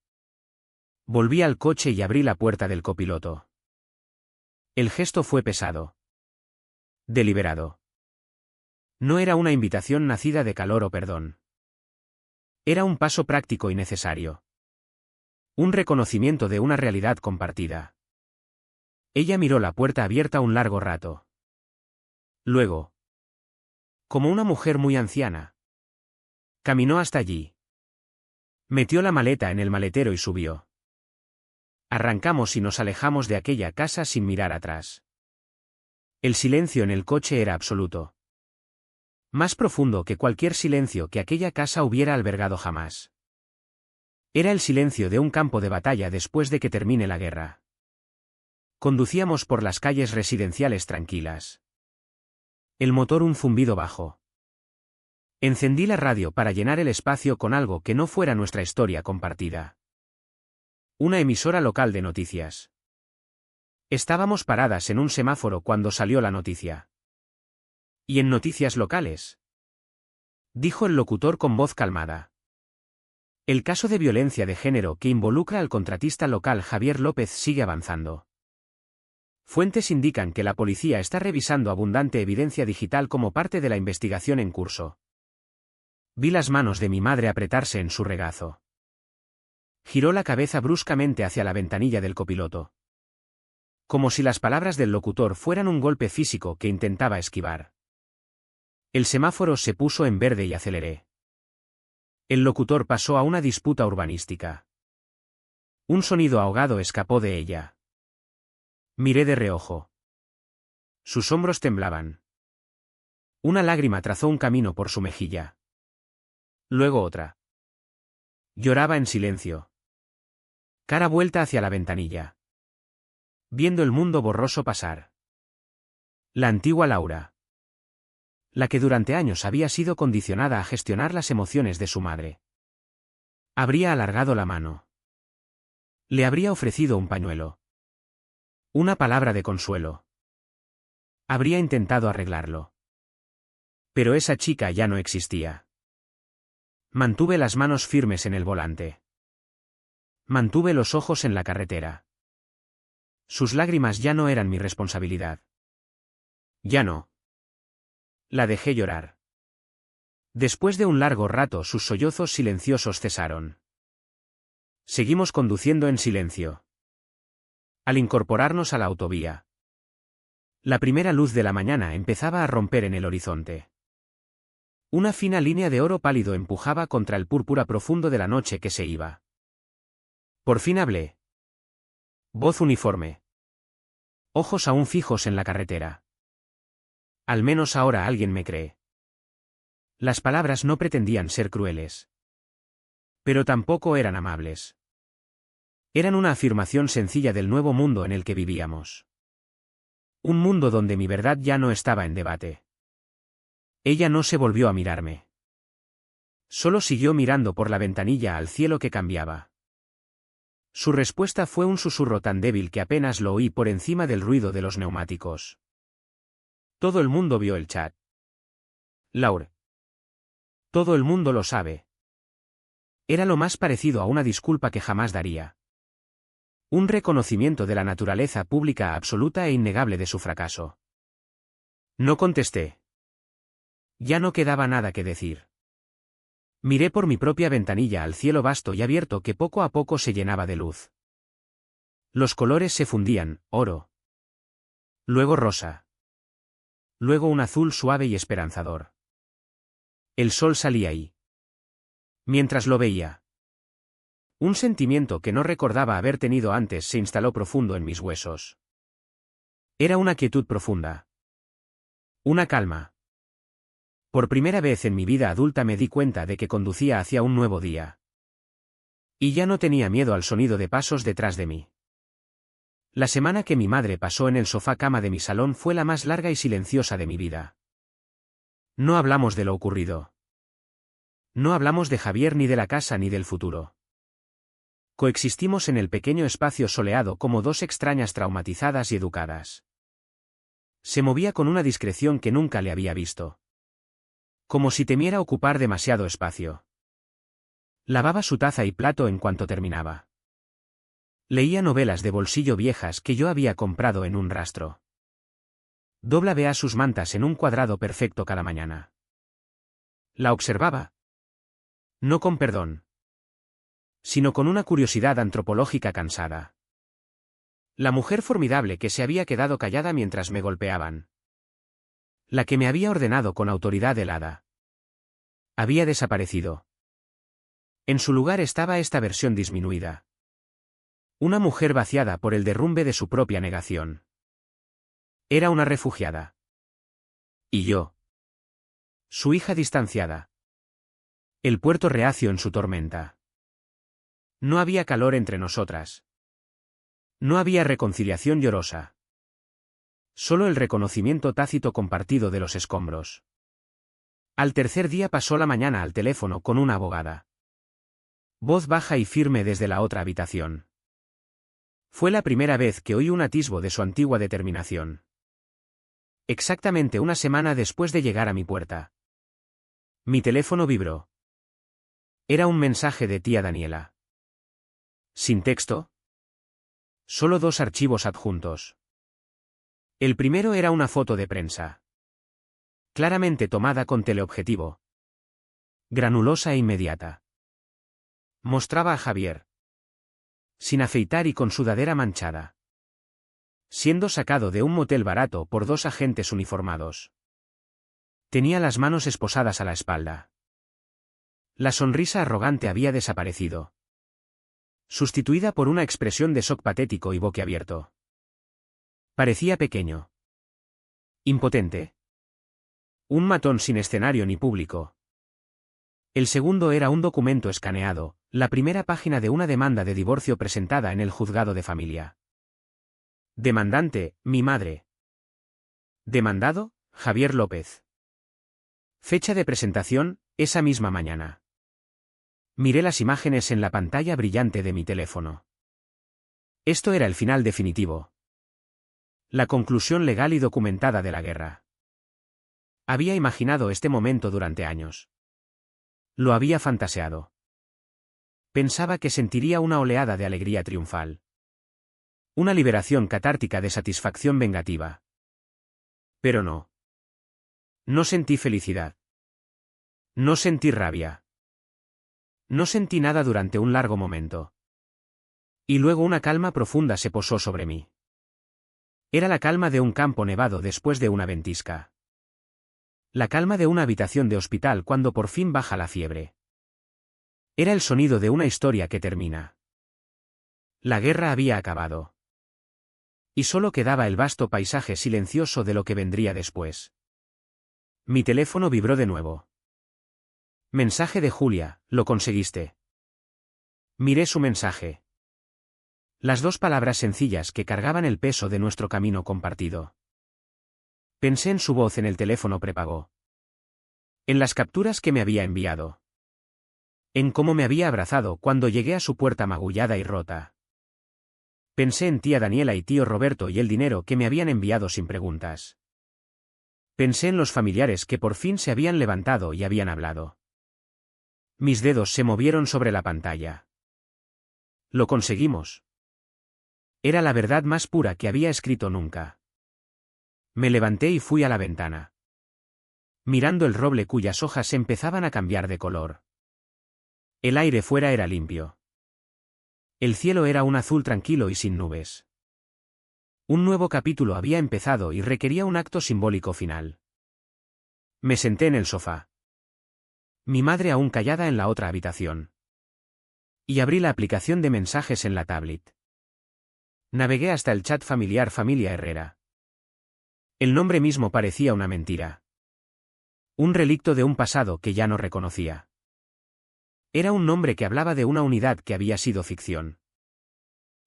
Volví al coche y abrí la puerta del copiloto. El gesto fue pesado. Deliberado. No era una invitación nacida de calor o perdón. Era un paso práctico y necesario. Un reconocimiento de una realidad compartida. Ella miró la puerta abierta un largo rato. Luego, como una mujer muy anciana, caminó hasta allí. Metió la maleta en el maletero y subió. Arrancamos y nos alejamos de aquella casa sin mirar atrás. El silencio en el coche era absoluto. Más profundo que cualquier silencio que aquella casa hubiera albergado jamás. Era el silencio de un campo de batalla después de que termine la guerra. Conducíamos por las calles residenciales tranquilas. El motor un zumbido bajo. Encendí la radio para llenar el espacio con algo que no fuera nuestra historia compartida. Una emisora local de noticias. Estábamos paradas en un semáforo cuando salió la noticia. ¿Y en noticias locales?, dijo el locutor con voz calmada. El caso de violencia de género que involucra al contratista local Javier López sigue avanzando. Fuentes indican que la policía está revisando abundante evidencia digital como parte de la investigación en curso. Vi las manos de mi madre apretarse en su regazo. Giró la cabeza bruscamente hacia la ventanilla del copiloto. Como si las palabras del locutor fueran un golpe físico que intentaba esquivar. El semáforo se puso en verde y aceleré. El locutor pasó a una disputa urbanística. Un sonido ahogado escapó de ella. Miré de reojo. Sus hombros temblaban. Una lágrima trazó un camino por su mejilla. Luego otra. Lloraba en silencio. Cara vuelta hacia la ventanilla. Viendo el mundo borroso pasar. La antigua Laura. La que durante años había sido condicionada a gestionar las emociones de su madre. Habría alargado la mano. Le habría ofrecido un pañuelo. Una palabra de consuelo. Habría intentado arreglarlo. Pero esa chica ya no existía. Mantuve las manos firmes en el volante. Mantuve los ojos en la carretera. Sus lágrimas ya no eran mi responsabilidad. Ya no. La dejé llorar. Después de un largo rato sus sollozos silenciosos cesaron. Seguimos conduciendo en silencio. Al incorporarnos a la autovía. La primera luz de la mañana empezaba a romper en el horizonte. Una fina línea de oro pálido empujaba contra el púrpura profundo de la noche que se iba. Por fin hablé. Voz uniforme. Ojos aún fijos en la carretera. Al menos ahora alguien me cree. Las palabras no pretendían ser crueles. Pero tampoco eran amables. Eran una afirmación sencilla del nuevo mundo en el que vivíamos. Un mundo donde mi verdad ya no estaba en debate. Ella no se volvió a mirarme. Solo siguió mirando por la ventanilla al cielo que cambiaba. Su respuesta fue un susurro tan débil que apenas lo oí por encima del ruido de los neumáticos. Todo el mundo vio el chat. Laure. Todo el mundo lo sabe. Era lo más parecido a una disculpa que jamás daría. Un reconocimiento de la naturaleza pública absoluta e innegable de su fracaso. No contesté. Ya no quedaba nada que decir. Miré por mi propia ventanilla al cielo vasto y abierto que poco a poco se llenaba de luz. Los colores se fundían, oro. Luego rosa. Luego un azul suave y esperanzador. El sol salía ahí. Mientras lo veía. Un sentimiento que no recordaba haber tenido antes se instaló profundo en mis huesos. Era una quietud profunda. Una calma. Por primera vez en mi vida adulta me di cuenta de que conducía hacia un nuevo día. Y ya no tenía miedo al sonido de pasos detrás de mí. La semana que mi madre pasó en el sofá cama de mi salón fue la más larga y silenciosa de mi vida. No hablamos de lo ocurrido. No hablamos de Javier ni de la casa ni del futuro. Coexistimos en el pequeño espacio soleado como dos extrañas traumatizadas y educadas. Se movía con una discreción que nunca le había visto. Como si temiera ocupar demasiado espacio. Lavaba su taza y plato en cuanto terminaba. Leía novelas de bolsillo viejas que yo había comprado en un rastro. Doblaba sus mantas en un cuadrado perfecto cada mañana. La observaba. No con perdón. Sino con una curiosidad antropológica cansada. La mujer formidable que se había quedado callada mientras me golpeaban. La que me había ordenado con autoridad helada. Había desaparecido. En su lugar estaba esta versión disminuida. Una mujer vaciada por el derrumbe de su propia negación. Era una refugiada. Y yo. Su hija distanciada. El puerto reacio en su tormenta. No había calor entre nosotras. No había reconciliación llorosa. Solo el reconocimiento tácito compartido de los escombros. Al tercer día pasó la mañana al teléfono con una abogada. Voz baja y firme desde la otra habitación. Fue la primera vez que oí un atisbo de su antigua determinación. Exactamente una semana después de llegar a mi puerta. Mi teléfono vibró. Era un mensaje de tía Daniela. ¿Sin texto? Solo dos archivos adjuntos. El primero era una foto de prensa. Claramente tomada con teleobjetivo. Granulosa e inmediata. Mostraba a Javier. Sin afeitar y con sudadera manchada. Siendo sacado de un motel barato por dos agentes uniformados. Tenía las manos esposadas a la espalda. La sonrisa arrogante había desaparecido. Sustituida por una expresión de shock patético y boquiabierto. Parecía pequeño. Impotente. Un matón sin escenario ni público. El segundo era un documento escaneado, la primera página de una demanda de divorcio presentada en el juzgado de familia. Demandante, mi madre. Demandado, Javier López. Fecha de presentación, esa misma mañana. Miré las imágenes en la pantalla brillante de mi teléfono. Esto era el final definitivo. La conclusión legal y documentada de la guerra. Había imaginado este momento durante años. Lo había fantaseado. Pensaba que sentiría una oleada de alegría triunfal. Una liberación catártica de satisfacción vengativa. Pero no. No sentí felicidad. No sentí rabia. No sentí nada durante un largo momento. Y luego una calma profunda se posó sobre mí. Era la calma de un campo nevado después de una ventisca. La calma de una habitación de hospital cuando por fin baja la fiebre. Era el sonido de una historia que termina. La guerra había acabado. Y solo quedaba el vasto paisaje silencioso de lo que vendría después. Mi teléfono vibró de nuevo. Mensaje de Julia, lo conseguiste. Miré su mensaje. Las dos palabras sencillas que cargaban el peso de nuestro camino compartido. Pensé en su voz en el teléfono prepago. En las capturas que me había enviado. En cómo me había abrazado cuando llegué a su puerta magullada y rota. Pensé en tía Daniela y tío Roberto y el dinero que me habían enviado sin preguntas. Pensé en los familiares que por fin se habían levantado y habían hablado. Mis dedos se movieron sobre la pantalla. Lo conseguimos. Era la verdad más pura que había escrito nunca. Me levanté y fui a la ventana. Mirando el roble cuyas hojas empezaban a cambiar de color. El aire fuera era limpio. El cielo era un azul tranquilo y sin nubes. Un nuevo capítulo había empezado y requería un acto simbólico final. Me senté en el sofá. Mi madre aún callada en la otra habitación. Y abrí la aplicación de mensajes en la tablet. Navegué hasta el chat familiar Familia Herrera. El nombre mismo parecía una mentira. Un relicto de un pasado que ya no reconocía. Era un nombre que hablaba de una unidad que había sido ficción.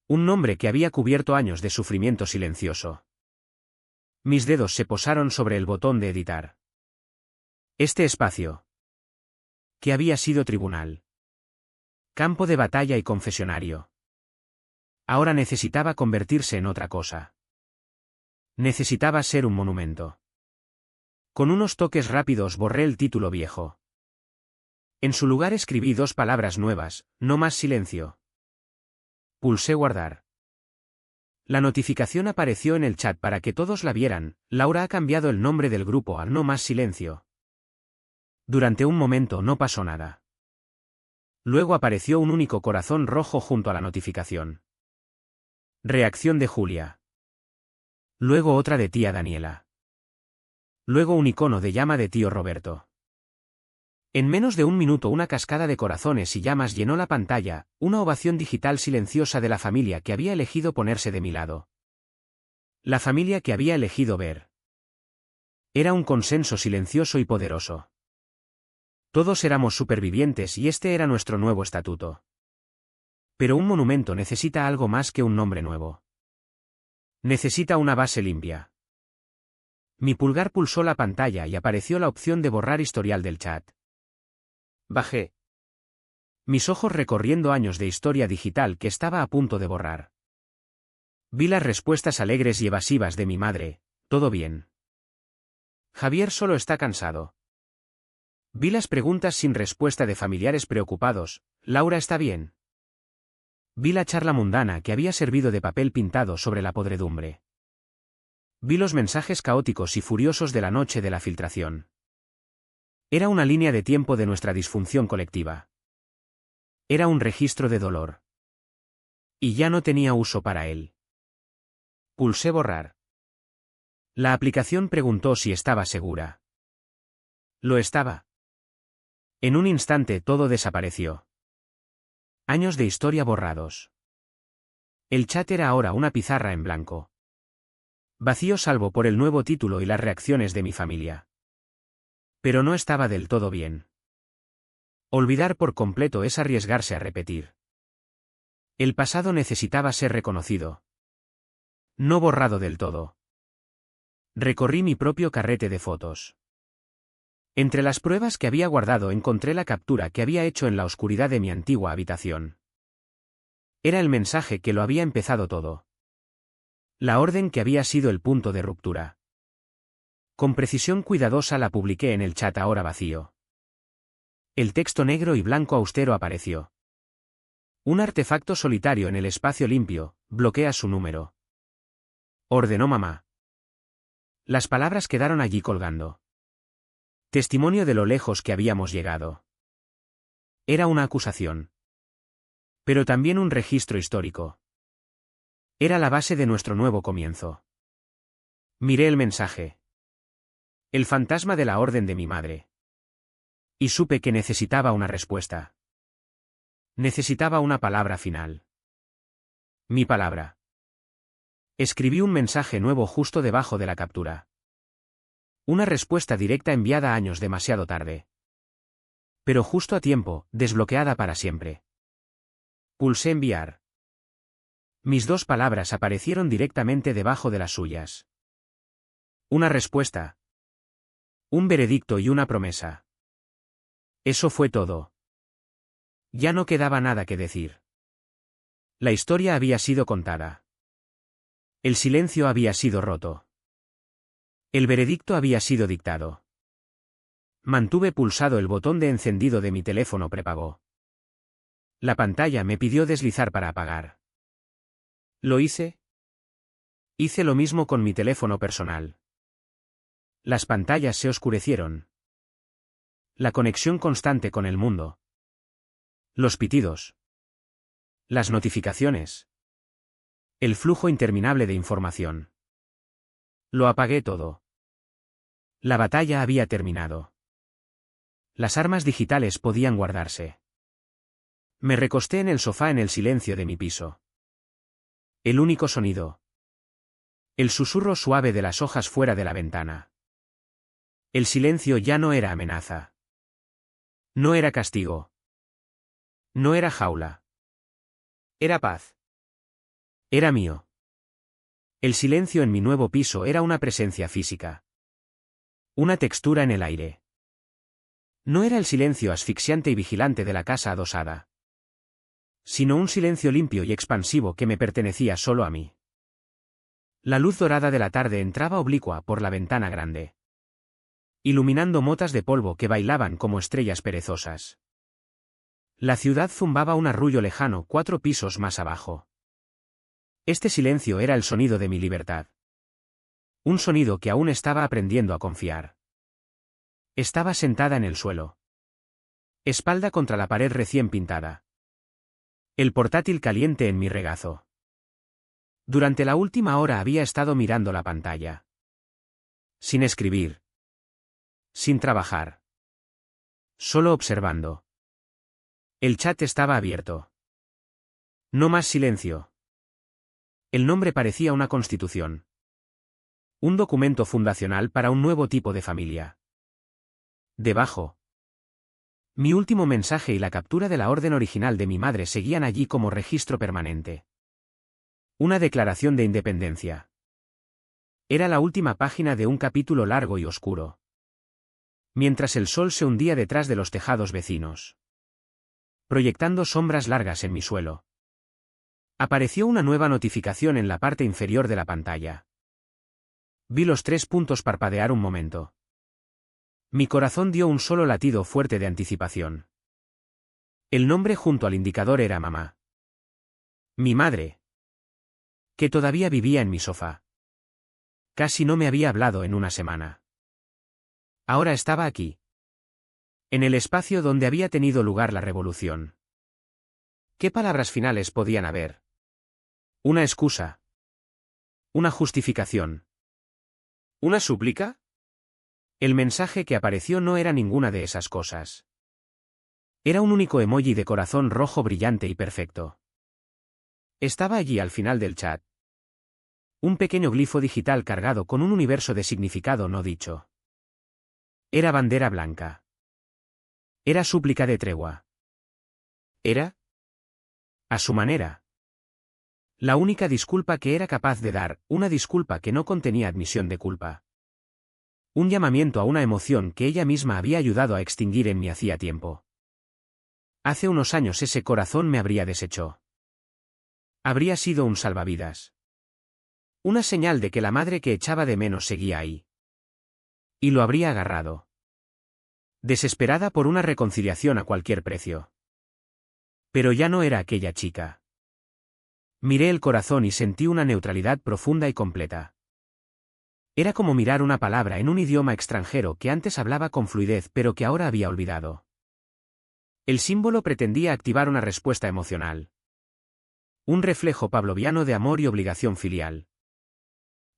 Un nombre que había cubierto años de sufrimiento silencioso. Mis dedos se posaron sobre el botón de editar. Este espacio. Que había sido tribunal. Campo de batalla y confesionario. Ahora necesitaba convertirse en otra cosa. Necesitaba ser un monumento. Con unos toques rápidos borré el título viejo. En su lugar escribí dos palabras nuevas, no más silencio. Pulsé guardar. La notificación apareció en el chat para que todos la vieran. Laura ha cambiado el nombre del grupo a No más silencio. Durante un momento no pasó nada. Luego apareció un único corazón rojo junto a la notificación. Reacción de Julia. Luego otra de tía Daniela. Luego un icono de llama de tío Roberto. En menos de un minuto una cascada de corazones y llamas llenó la pantalla, una ovación digital silenciosa de la familia que había elegido ponerse de mi lado. La familia que había elegido ver. Era un consenso silencioso y poderoso. Todos éramos supervivientes y este era nuestro nuevo estatuto. Pero un monumento necesita algo más que un nombre nuevo. Necesita una base limpia. Mi pulgar pulsó la pantalla y apareció la opción de borrar historial del chat. Bajé. Mis ojos recorriendo años de historia digital que estaba a punto de borrar. Vi las respuestas alegres y evasivas de mi madre, todo bien. Javier solo está cansado. Vi las preguntas sin respuesta de familiares preocupados, Laura está bien. Vi la charla mundana que había servido de papel pintado sobre la podredumbre. Vi los mensajes caóticos y furiosos de la noche de la filtración. Era una línea de tiempo de nuestra disfunción colectiva. Era un registro de dolor. Y ya no tenía uso para él. Pulsé borrar. La aplicación preguntó si estaba segura. Lo estaba. En un instante todo desapareció. Años de historia borrados. El chat era ahora una pizarra en blanco. Vacío salvo por el nuevo título y las reacciones de mi familia. Pero no estaba del todo bien. Olvidar por completo es arriesgarse a repetir. El pasado necesitaba ser reconocido. No borrado del todo. Recorrí mi propio carrete de fotos. Entre las pruebas que había guardado encontré la captura que había hecho en la oscuridad de mi antigua habitación. Era el mensaje que lo había empezado todo. La orden que había sido el punto de ruptura. Con precisión cuidadosa la publiqué en el chat ahora vacío. El texto negro y blanco austero apareció. Un artefacto solitario en el espacio limpio, bloquea su número. Ordenó mamá. Las palabras quedaron allí colgando. Testimonio de lo lejos que habíamos llegado. Era una acusación. Pero también un registro histórico. Era la base de nuestro nuevo comienzo. Miré el mensaje. El fantasma de la orden de mi madre. Y supe que necesitaba una respuesta. Necesitaba una palabra final. Mi palabra. Escribí un mensaje nuevo justo debajo de la captura. Una respuesta directa enviada años demasiado tarde. Pero justo a tiempo, desbloqueada para siempre. Pulsé enviar. Mis dos palabras aparecieron directamente debajo de las suyas. Una respuesta. Un veredicto y una promesa. Eso fue todo. Ya no quedaba nada que decir. La historia había sido contada. El silencio había sido roto. El veredicto había sido dictado. Mantuve pulsado el botón de encendido de mi teléfono prepago. La pantalla me pidió deslizar para apagar. ¿Lo hice? Hice lo mismo con mi teléfono personal. Las pantallas se oscurecieron. La conexión constante con el mundo. Los pitidos. Las notificaciones. El flujo interminable de información. Lo apagué todo. La batalla había terminado. Las armas digitales podían guardarse. Me recosté en el sofá en el silencio de mi piso. El único sonido. El susurro suave de las hojas fuera de la ventana. El silencio ya no era amenaza. No era castigo. No era jaula. Era paz. Era mío. El silencio en mi nuevo piso era una presencia física. Una textura en el aire. No era el silencio asfixiante y vigilante de la casa adosada, sino un silencio limpio y expansivo que me pertenecía solo a mí. La luz dorada de la tarde entraba oblicua por la ventana grande, iluminando motas de polvo que bailaban como estrellas perezosas. La ciudad zumbaba un arrullo lejano 4 pisos más abajo. Este silencio era el sonido de mi libertad. Un sonido que aún estaba aprendiendo a confiar. Estaba sentada en el suelo. Espalda contra la pared recién pintada. El portátil caliente en mi regazo. Durante la última hora había estado mirando la pantalla. Sin escribir. Sin trabajar. Solo observando. El chat estaba abierto. No más silencio. El nombre parecía una constitución. Un documento fundacional para un nuevo tipo de familia. Debajo. Mi último mensaje y la captura de la orden original de mi madre seguían allí como registro permanente. Una declaración de independencia. Era la última página de un capítulo largo y oscuro. Mientras el sol se hundía detrás de los tejados vecinos, proyectando sombras largas en mi suelo, apareció una nueva notificación en la parte inferior de la pantalla. Vi los 3 puntos parpadear un momento. Mi corazón dio un solo latido fuerte de anticipación. El nombre junto al indicador era mamá. Mi madre. Que todavía vivía en mi sofá. Casi no me había hablado en una semana. Ahora estaba aquí. En el espacio donde había tenido lugar la revolución. ¿Qué palabras finales podían haber? Una excusa. Una justificación. ¿Una súplica? El mensaje que apareció no era ninguna de esas cosas. Era un único emoji de corazón rojo brillante y perfecto. Estaba allí al final del chat. Un pequeño glifo digital cargado con un universo de significado no dicho. Era bandera blanca. Era súplica de tregua. Era, a su manera, la única disculpa que era capaz de dar, una disculpa que no contenía admisión de culpa. Un llamamiento a una emoción que ella misma había ayudado a extinguir en mí hacía tiempo. Hace unos años ese corazón me habría deshecho. Habría sido un salvavidas. Una señal de que la madre que echaba de menos seguía ahí. Y lo habría agarrado. Desesperada por una reconciliación a cualquier precio. Pero ya no era aquella chica. Miré el corazón y sentí una neutralidad profunda y completa. Era como mirar una palabra en un idioma extranjero que antes hablaba con fluidez pero que ahora había olvidado. El símbolo pretendía activar una respuesta emocional. Un reflejo pavloviano de amor y obligación filial.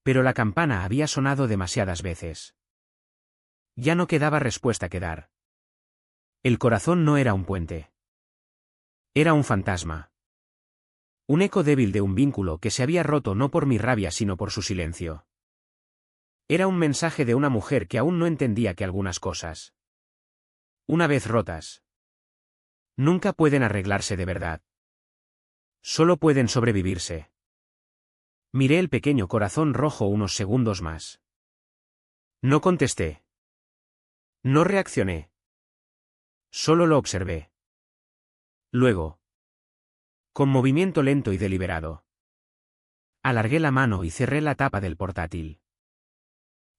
Pero la campana había sonado demasiadas veces. Ya no quedaba respuesta que dar. El corazón no era un puente. Era un fantasma. Un eco débil de un vínculo que se había roto no por mi rabia sino por su silencio. Era un mensaje de una mujer que aún no entendía que algunas cosas, una vez rotas, nunca pueden arreglarse de verdad. Solo pueden sobrevivirse. Miré el pequeño corazón rojo unos segundos más. No contesté. No reaccioné. Solo lo observé. Luego, con movimiento lento y deliberado, alargué la mano y cerré la tapa del portátil.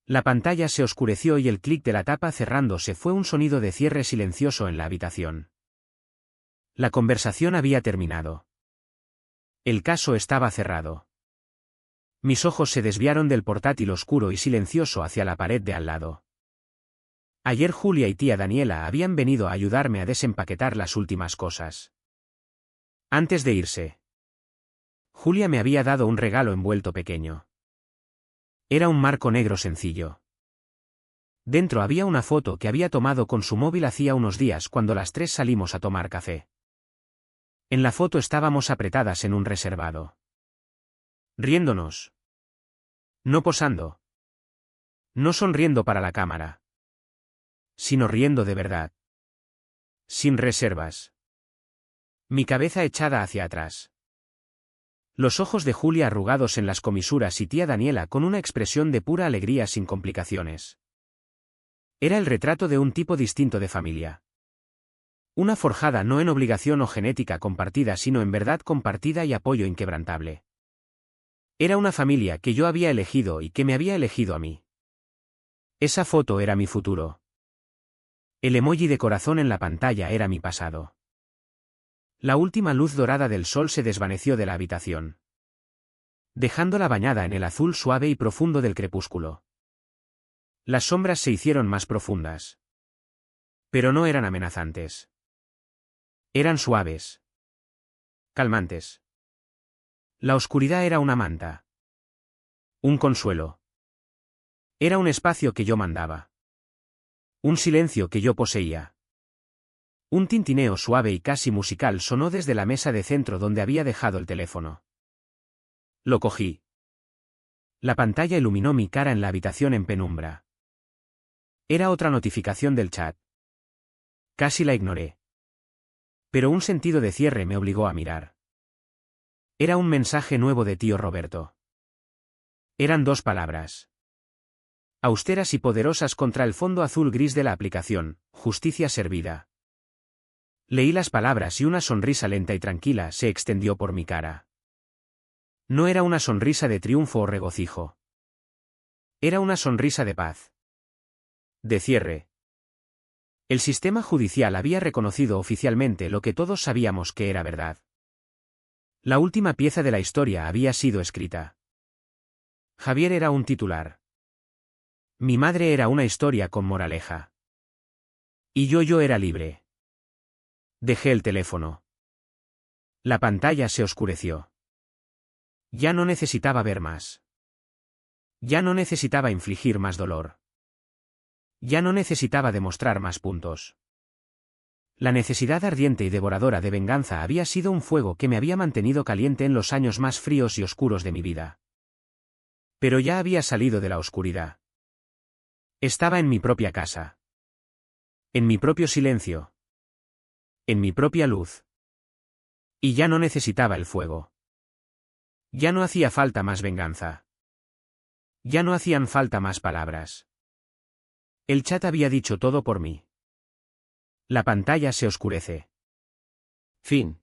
La pantalla se oscureció y el clic de la tapa cerrándose fue un sonido de cierre silencioso en la habitación. La conversación había terminado. El caso estaba cerrado. Mis ojos se desviaron del portátil oscuro y silencioso hacia la pared de al lado. Ayer Julia y tía Daniela habían venido a ayudarme a desempaquetar las últimas cosas. Antes de irse, Julia me había dado un regalo envuelto pequeño. Era un marco negro sencillo. Dentro había una foto que había tomado con su móvil hacía unos días cuando las tres salimos a tomar café. En la foto estábamos apretadas en un reservado. Riéndonos. No posando. No sonriendo para la cámara. Sino riendo de verdad. Sin reservas. Mi cabeza echada hacia atrás. Los ojos de Julia arrugados en las comisuras y tía Daniela con una expresión de pura alegría sin complicaciones. Era el retrato de un tipo distinto de familia. Una forjada no en obligación o genética compartida sino en verdad compartida y apoyo inquebrantable. Era una familia que yo había elegido y que me había elegido a mí. Esa foto era mi futuro. El emoji de corazón en la pantalla era mi pasado. La última luz dorada del sol se desvaneció de la habitación, dejándola bañada en el azul suave y profundo del crepúsculo. Las sombras se hicieron más profundas. Pero no eran amenazantes. Eran suaves. Calmantes. La oscuridad era una manta. Un consuelo. Era un espacio que yo mandaba. Un silencio que yo poseía. Un tintineo suave y casi musical sonó desde la mesa de centro donde había dejado el teléfono. Lo cogí. La pantalla iluminó mi cara en la habitación en penumbra. Era otra notificación del chat. Casi la ignoré. Pero un sentido de cierre me obligó a mirar. Era un mensaje nuevo de tío Roberto. Eran 2 palabras. Austeras y poderosas contra el fondo azul gris de la aplicación, justicia servida. Leí las palabras y una sonrisa lenta y tranquila se extendió por mi cara. No era una sonrisa de triunfo o regocijo. Era una sonrisa de paz. De cierre. El sistema judicial había reconocido oficialmente lo que todos sabíamos que era verdad. La última pieza de la historia había sido escrita. Javier era un titular. Mi madre era una historia con moraleja. Y yo era libre. Dejé el teléfono. La pantalla se oscureció. Ya no necesitaba ver más. Ya no necesitaba infligir más dolor. Ya no necesitaba demostrar más puntos. La necesidad ardiente y devoradora de venganza había sido un fuego que me había mantenido caliente en los años más fríos y oscuros de mi vida. Pero ya había salido de la oscuridad. Estaba en mi propia casa. En mi propio silencio. En mi propia luz. Y ya no necesitaba el fuego. Ya no hacía falta más venganza. Ya no hacían falta más palabras. El chat había dicho todo por mí. La pantalla se oscurece. Fin.